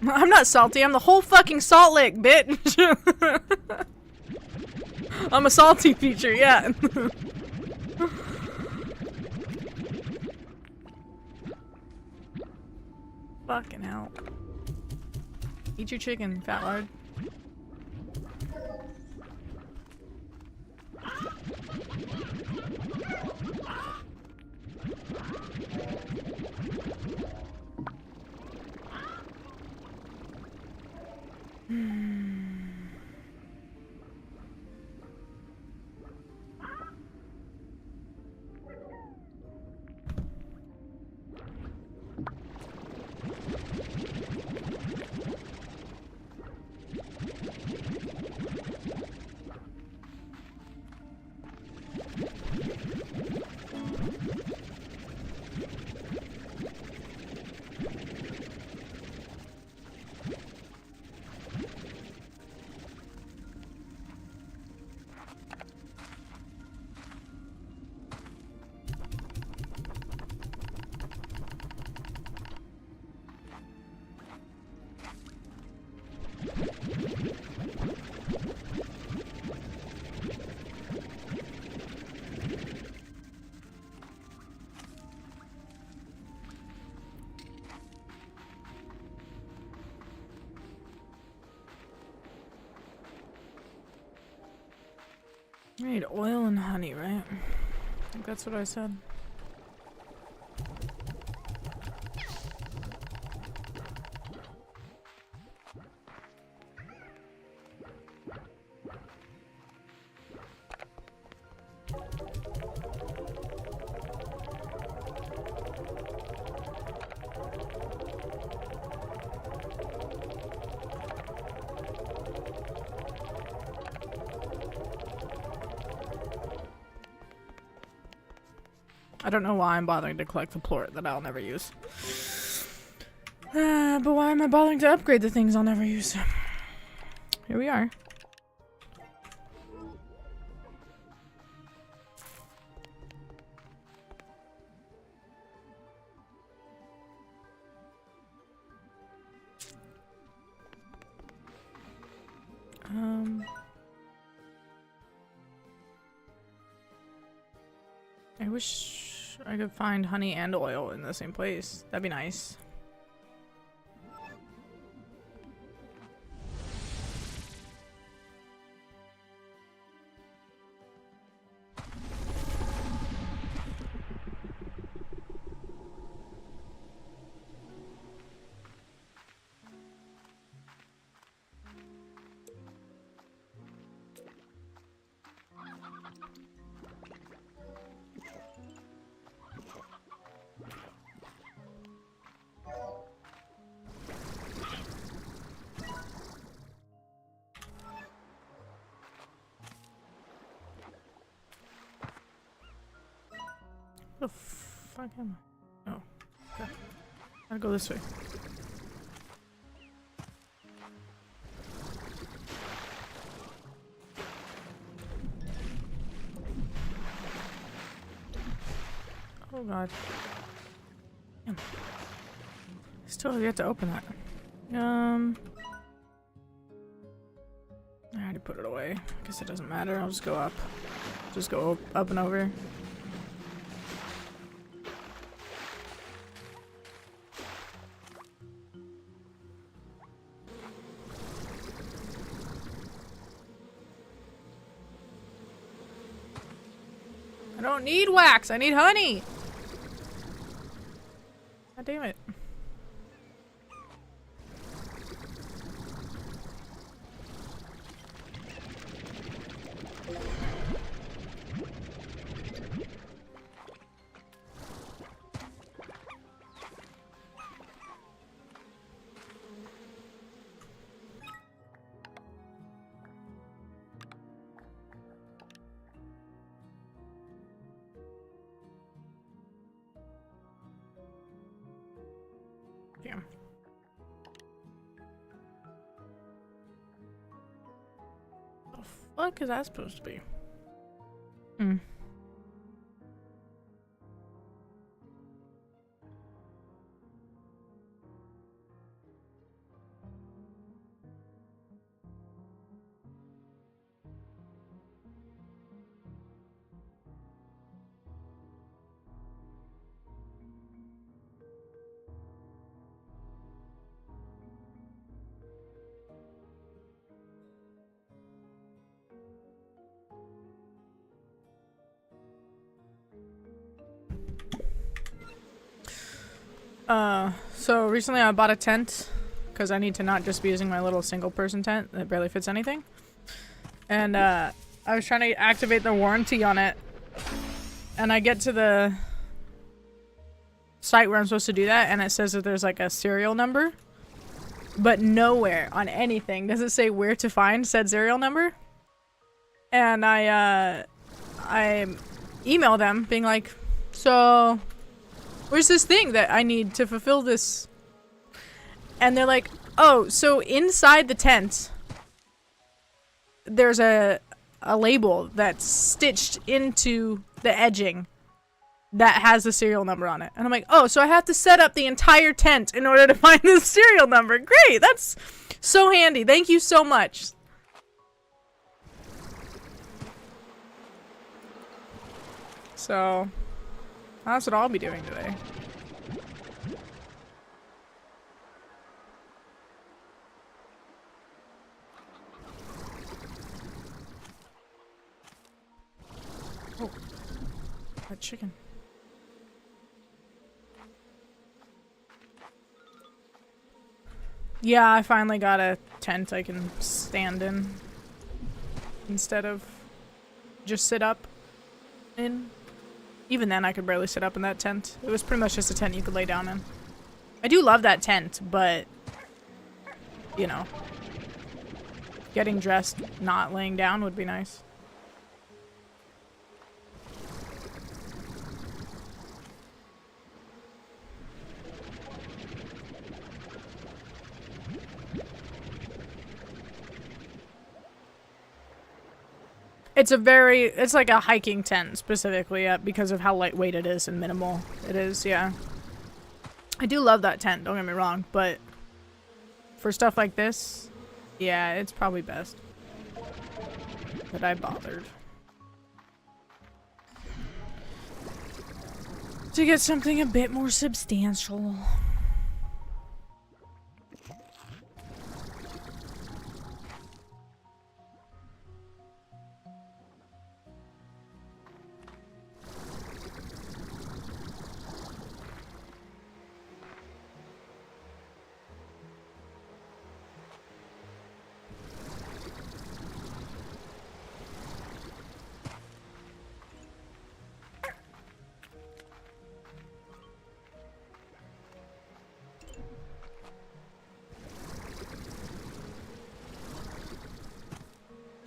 I'm not salty. I'm the whole fucking Salt Lick, bitch. I'm a salty feature, yeah. Fucking hell. Eat your chicken, fat lard. I need oil and honey, right? I think that's what I said. I don't know why I'm bothering to collect the plort that I'll never use. But why am I bothering to upgrade the things I'll never use? Here we are. I wish I could find honey and oil in the same place. That'd be nice. The fuck am I? Oh, okay. Gotta go this way. Oh god. Damn. Still have yet to open that. I already put it away. I guess it doesn't matter. I'll just go up. Just go up and over. I don't need wax. I need honey. God damn it. Damn. The fuck is that supposed to be? Hmm. So recently I bought a tent because I need to not just be using my little single person tent that barely fits anything. And I was trying to activate the warranty on it, and I get to the site where I'm supposed to do that, and it says that there's like a serial number, but nowhere on anything does it say where to find said serial number. And I emailed them being like, so where's this thing that I need to fulfill this? And they're like, oh, so inside the tent there's a label that's stitched into the edging that has the serial number on it. And I'm like, oh, so I have to set up the entire tent in order to find the serial number. Great, that's so handy. Thank you so much. So that's what I'll be doing today. Oh, that chicken. Yeah, I finally got a tent I can stand in instead of just sit up in. Even then, I could barely sit up in that tent. It was pretty much just a tent you could lay down in. I do love that tent, but, you know, getting dressed, not laying down would be nice. It's like a hiking tent specifically because of how lightweight it is and minimal it is, yeah. I do love that tent, don't get me wrong, but for stuff like this, yeah, it's probably best that I bothered to get something a bit more substantial.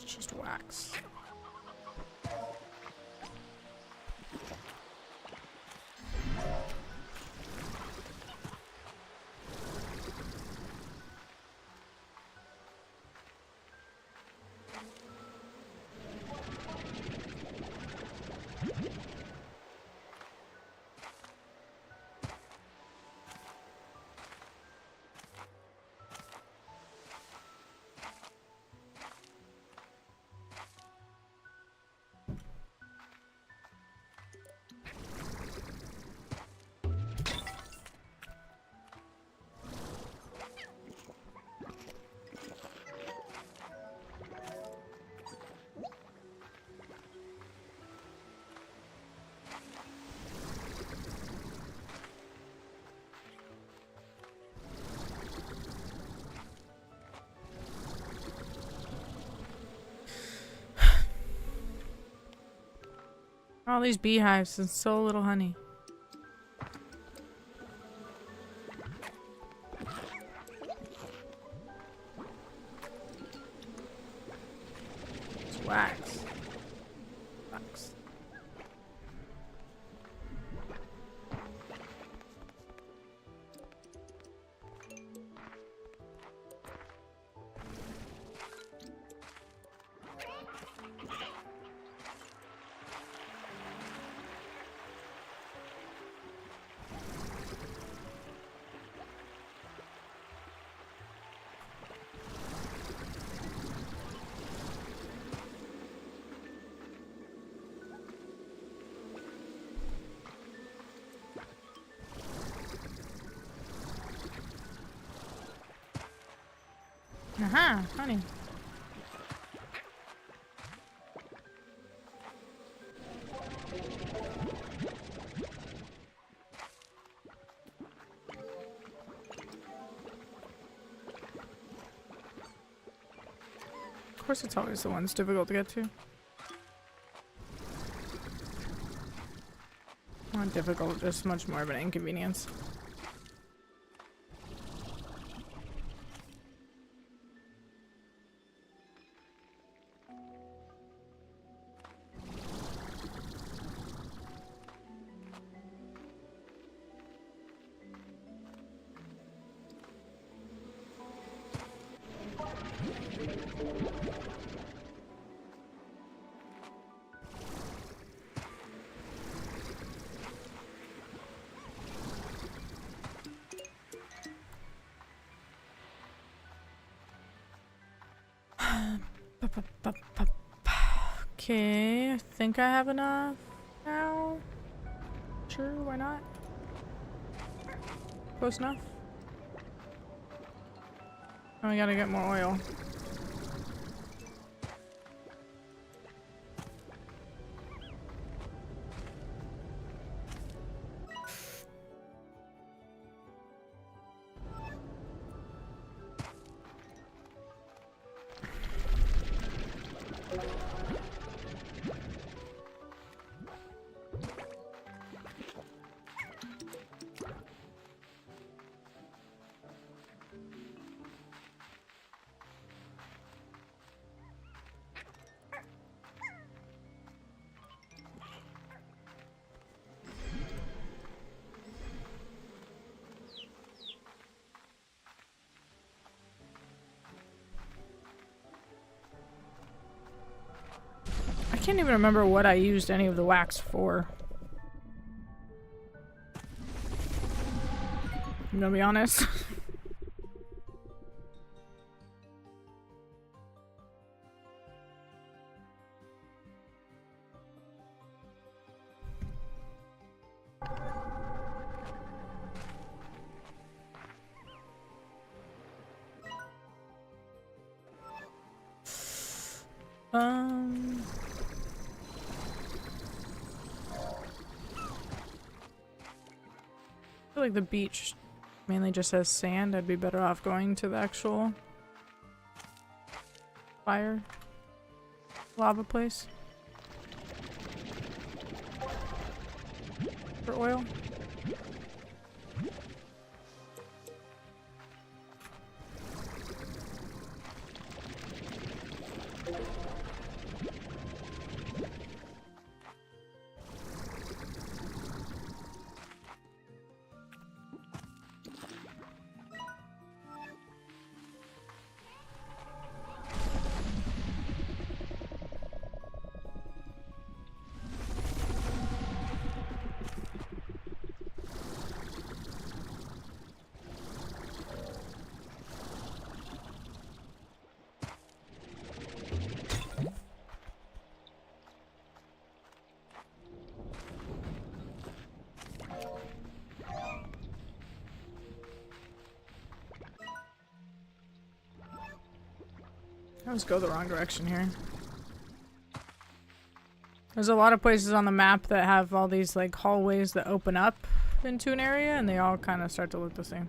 Just wax. All these beehives and so little honey. It's wax. Wax. Aha, honey. Of course, it's always the ones difficult to get to. Not difficult, just much more of an inconvenience. Okay, I think I have enough now. Sure, why not? Close enough. Oh, I gotta get more oil. I can't even remember what I used any of the wax for. I'm gonna be honest. I feel like the beach mainly just has sand. I'd be better off going to the actual fire lava place for oil. I always go the wrong direction here. There's a lot of places on the map that have all these like hallways that open up into an area and they all kind of start to look the same.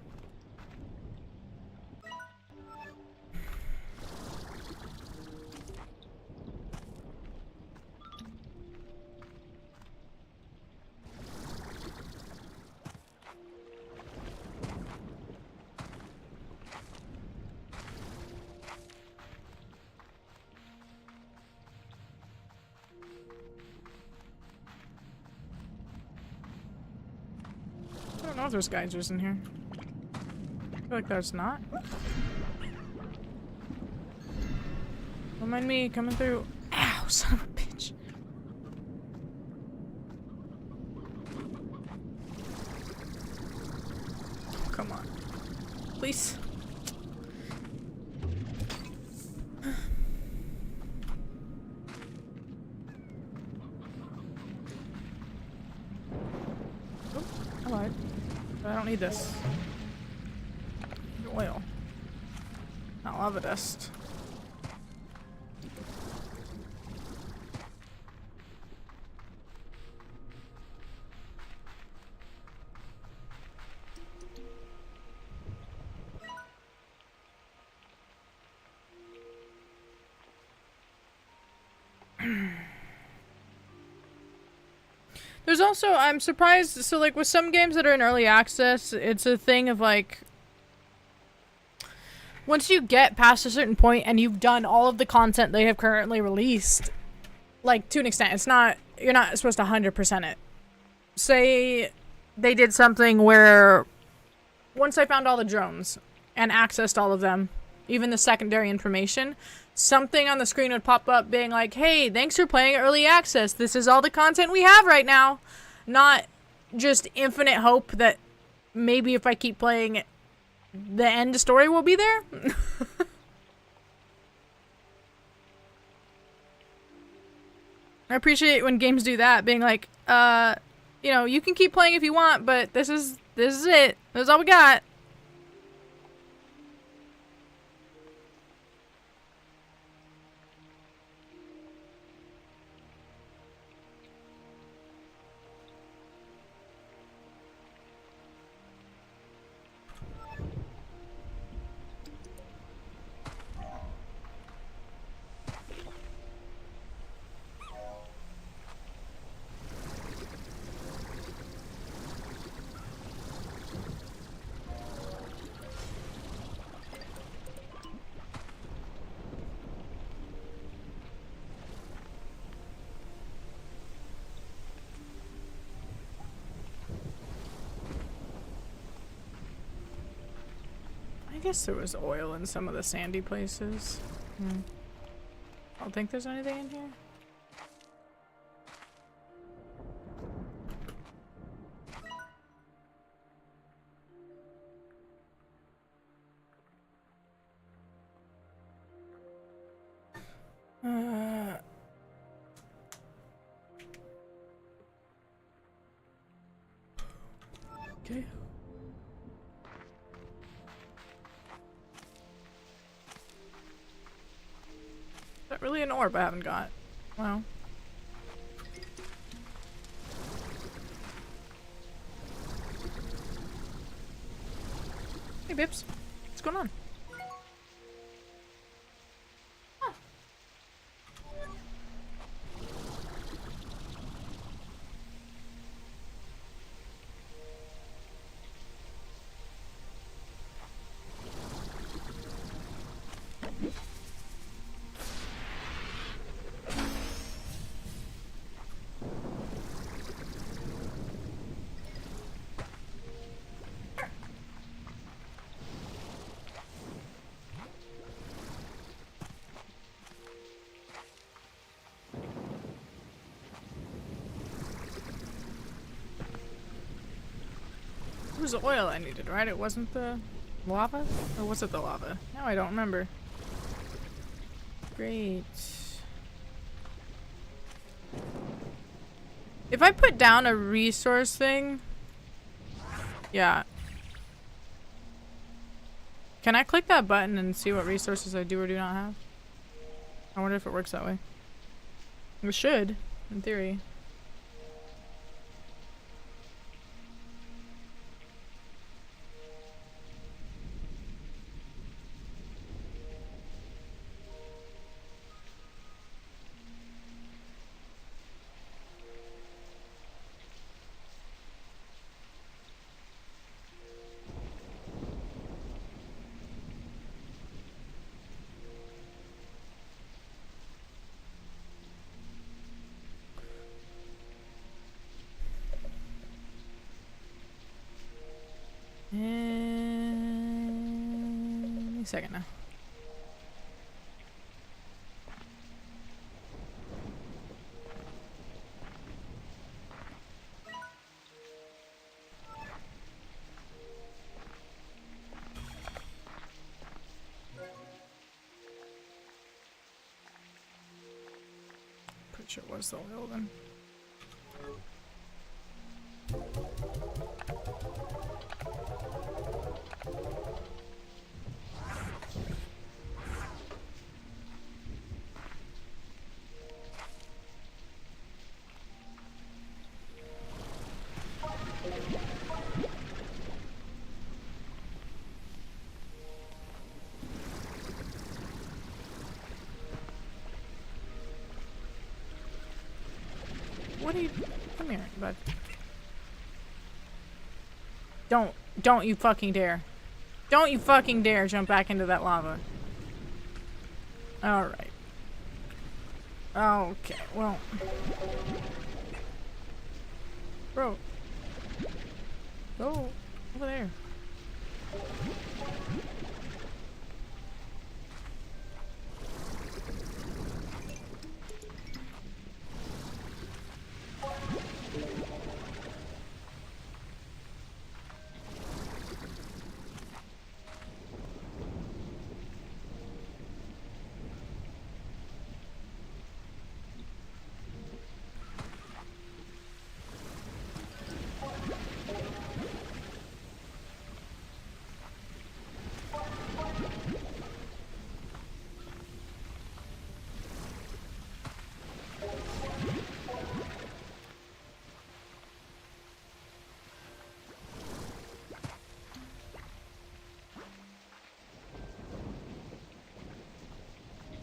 I don't know if there's geysers in here. I feel like there's not. Don't mind me coming through. Ow, son of a bitch. Come on. Please. Oh, I lied. But I don't need this. Oil. Not lava dust. There's also, I'm surprised, so like with some games that are in early access, it's a thing of like, once you get past a certain point and you've done all of the content they have currently released, like to an extent, it's not, you're not supposed to 100% it. Say they did something where once I found all the drones and accessed all of them, even the secondary information, something on the screen would pop up being like, hey, thanks for playing early access. This is all the content we have right now. Not just infinite hope that maybe if I keep playing, the end story will be there. I appreciate when games do that, being like, you know, you can keep playing if you want, but this is it. This is all we got. I guess there was oil in some of the sandy places. I don't think there's anything in here. Okay. Is that really an orb I haven't got? Wow. Hey, Bips. What's going on? Huh. It was the oil I needed, right? It wasn't the lava? Or was it the lava? Now I don't remember. Great. If I put down a resource thing... Yeah. Can I click that button and see what resources I do or do not have? I wonder if it works that way. It should, in theory. Any second now. Pretty sure it was the oil then. What are you... Come here. bad. Don't you fucking dare. Don't you fucking dare jump back into that lava. Alright. Okay, well. Bro. Go over there.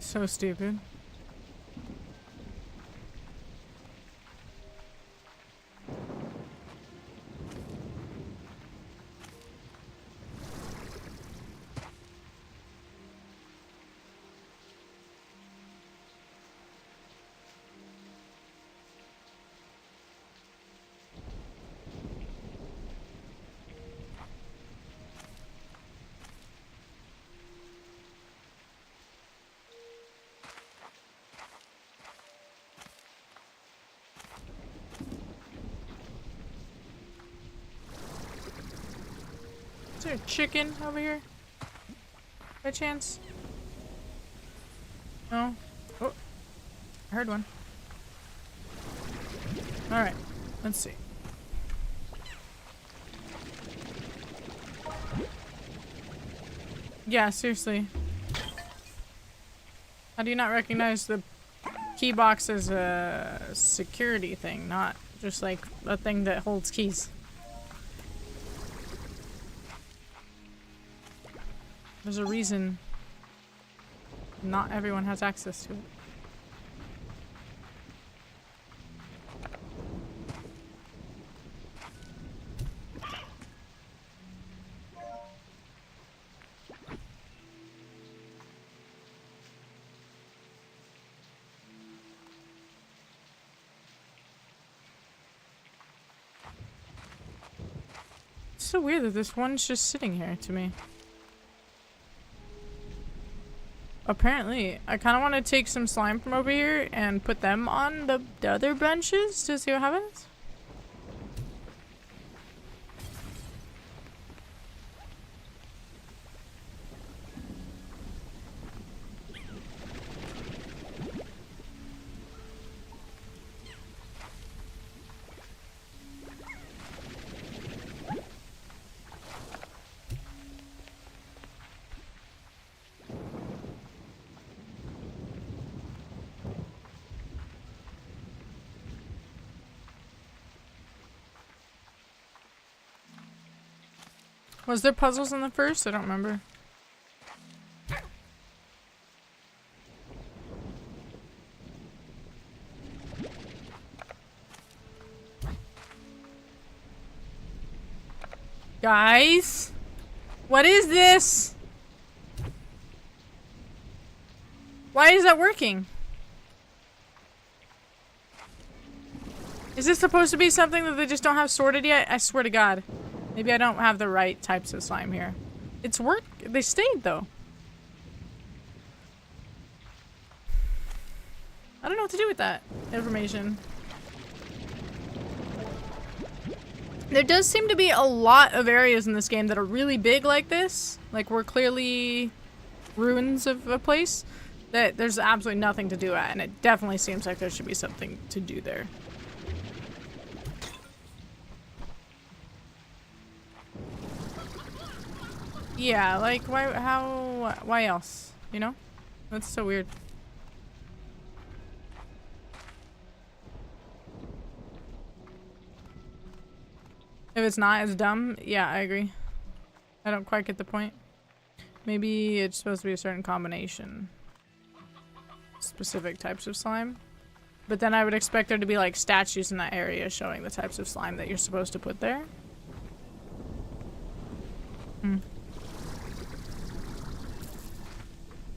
So stupid. Is there a chicken over here? By chance? No? Oh, I heard one. Alright, let's see. Yeah, seriously. How do you not recognize the key box as a security thing, not just like a thing that holds keys? There's a reason not everyone has access to it. It's so weird that this one's just sitting here to me. Apparently, I kind of want to take some slime from over here and put them on the other benches to see what happens. Was there puzzles in the first? I don't remember. Guys? What is this? Why is that working? Is this supposed to be something that they just don't have sorted yet? I swear to God. Maybe I don't have the right types of slime here. It's work. They stayed though. I don't know what to do with that information. There does seem to be a lot of areas in this game that are really big like this. Like we're clearly ruins of a place that there's absolutely nothing to do at, and it definitely seems like there should be something to do there. Yeah, like why else? You know? That's so weird. If it's not, it's dumb. Yeah, I agree. I don't quite get the point. Maybe it's supposed to be a certain combination. Specific types of slime. But then I would expect there to be like statues in that area showing the types of slime that you're supposed to put there. Hmm.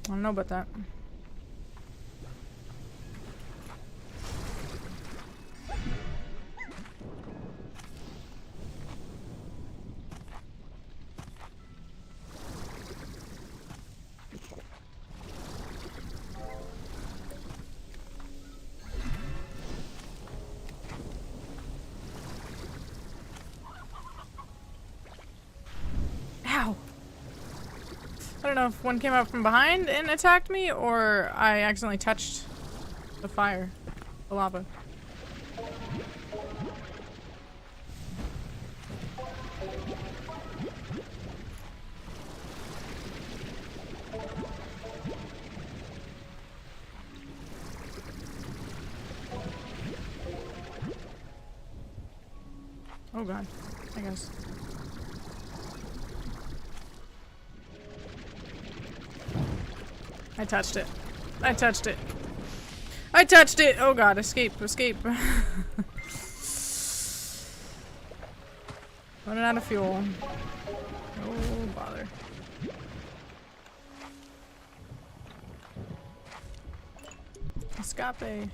I don't know about that. Ow! I don't know if one came up from behind and attacked me, or I accidentally touched the fire, the lava. Oh god, I guess. I touched it. I touched it. I touched it! Oh god, escape, escape. Running out of fuel. Oh bother. Escape.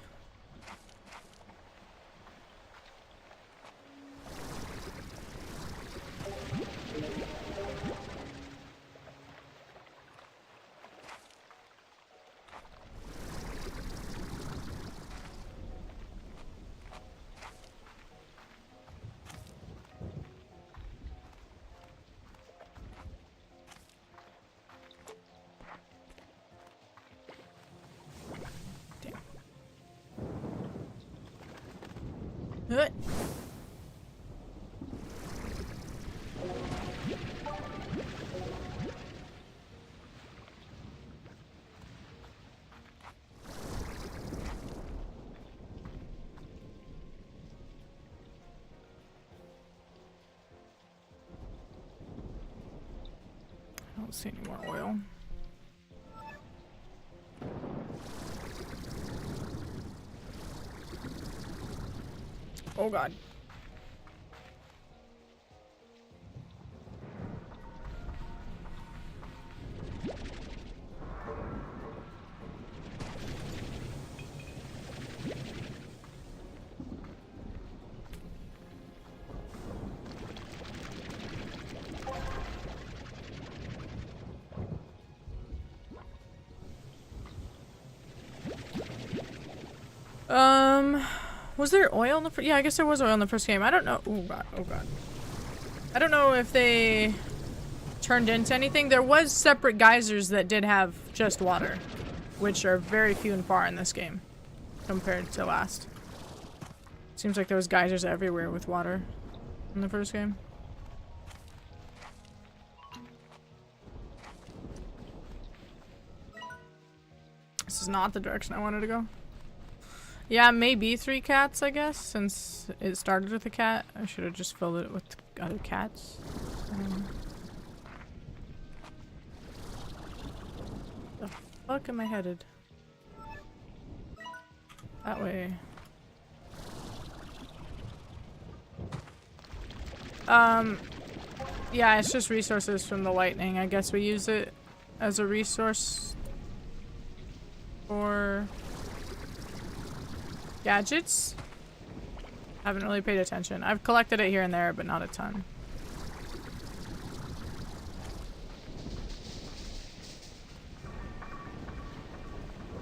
What? I don't see any more oil. Oh god. Was there oil in the yeah, I guess there was oil in the first game. I don't know. Oh god, oh god. I don't know if they turned into anything. There was separate geysers that did have just water, which are very few and far in this game compared to last. Seems like there was geysers everywhere with water in the first game. This is not the direction I wanted to go. Yeah, maybe 3 cats, I guess, since it started with a cat. I should have just filled it with other cats. The fuck am I headed? That way. Yeah, it's just resources from the lightning. I guess we use it as a resource for gadgets. Haven't really paid attention. I've collected it here and there, but not a ton.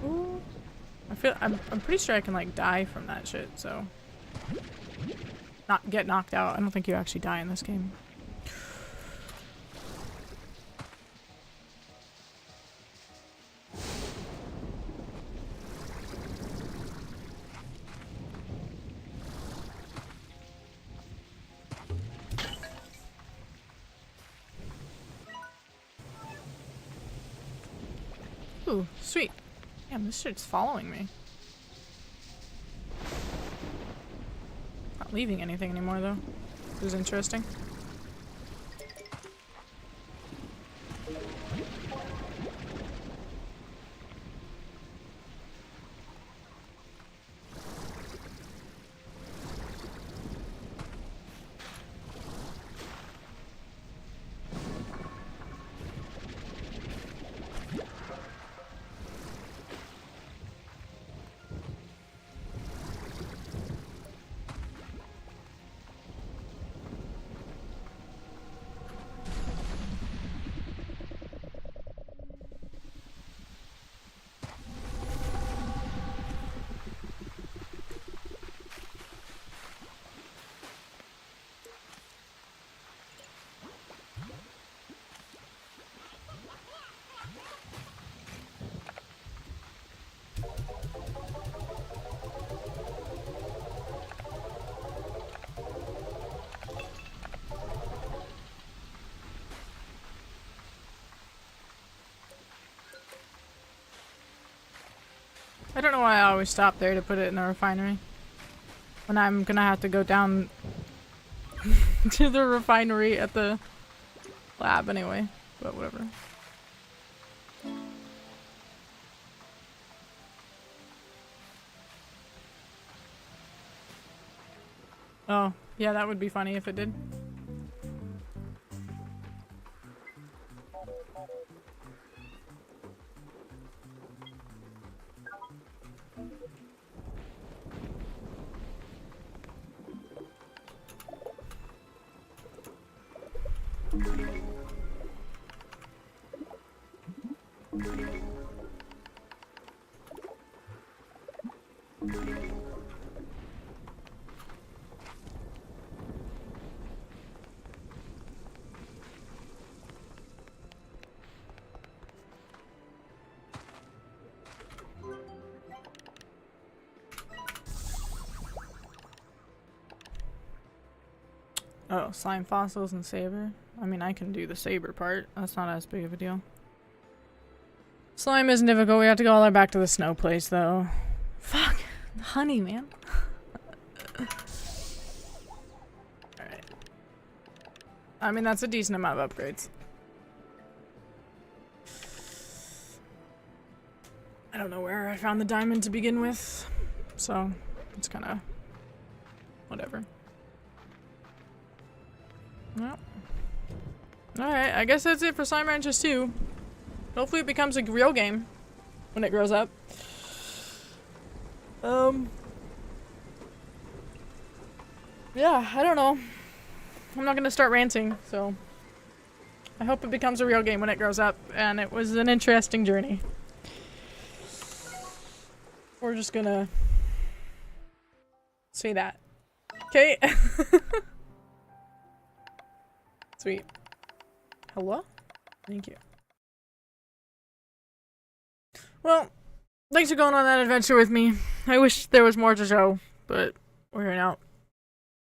Ooh. I'm pretty sure I can like die from that shit, so not get knocked out. I don't think you actually die in this game. Ooh, sweet. Damn, this shit's following me. Not leaving anything anymore, though. It was interesting. I don't know why I always stop there to put it in the refinery. When I'm gonna have to go down to the refinery at the lab anyway. But whatever. Oh, yeah, that would be funny if it did. Oh, slime fossils and saber. I mean, I can do the saber part. That's not as big of a deal. Slime isn't difficult. We have to go all the way back to the snow place, though. Fuck. Honey, man. Alright. I mean, that's a decent amount of upgrades. I don't know where I found the diamond to begin with. So, it's kind of... whatever. Well. Alright, I guess that's it for Slime Ranches 2. Hopefully it becomes a real game when it grows up. Yeah, I don't know. I'm not gonna start ranting, so I hope it becomes a real game when it grows up, and it was an interesting journey. We're just gonna say that. Okay. Sweet. Hello? Thank you. Well, thanks for going on that adventure with me. I wish there was more to show, but we're here now.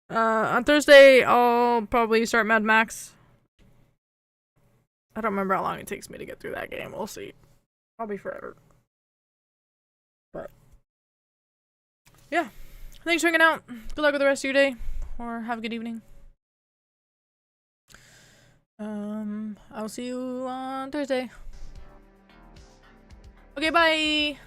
On Thursday, I'll probably start Mad Max. I don't remember how long it takes me to get through that game. We'll see. Probably forever. But, yeah. Thanks for hanging out. Good luck with the rest of your day. Or have a good evening. I'll see you on Thursday. Okay, bye!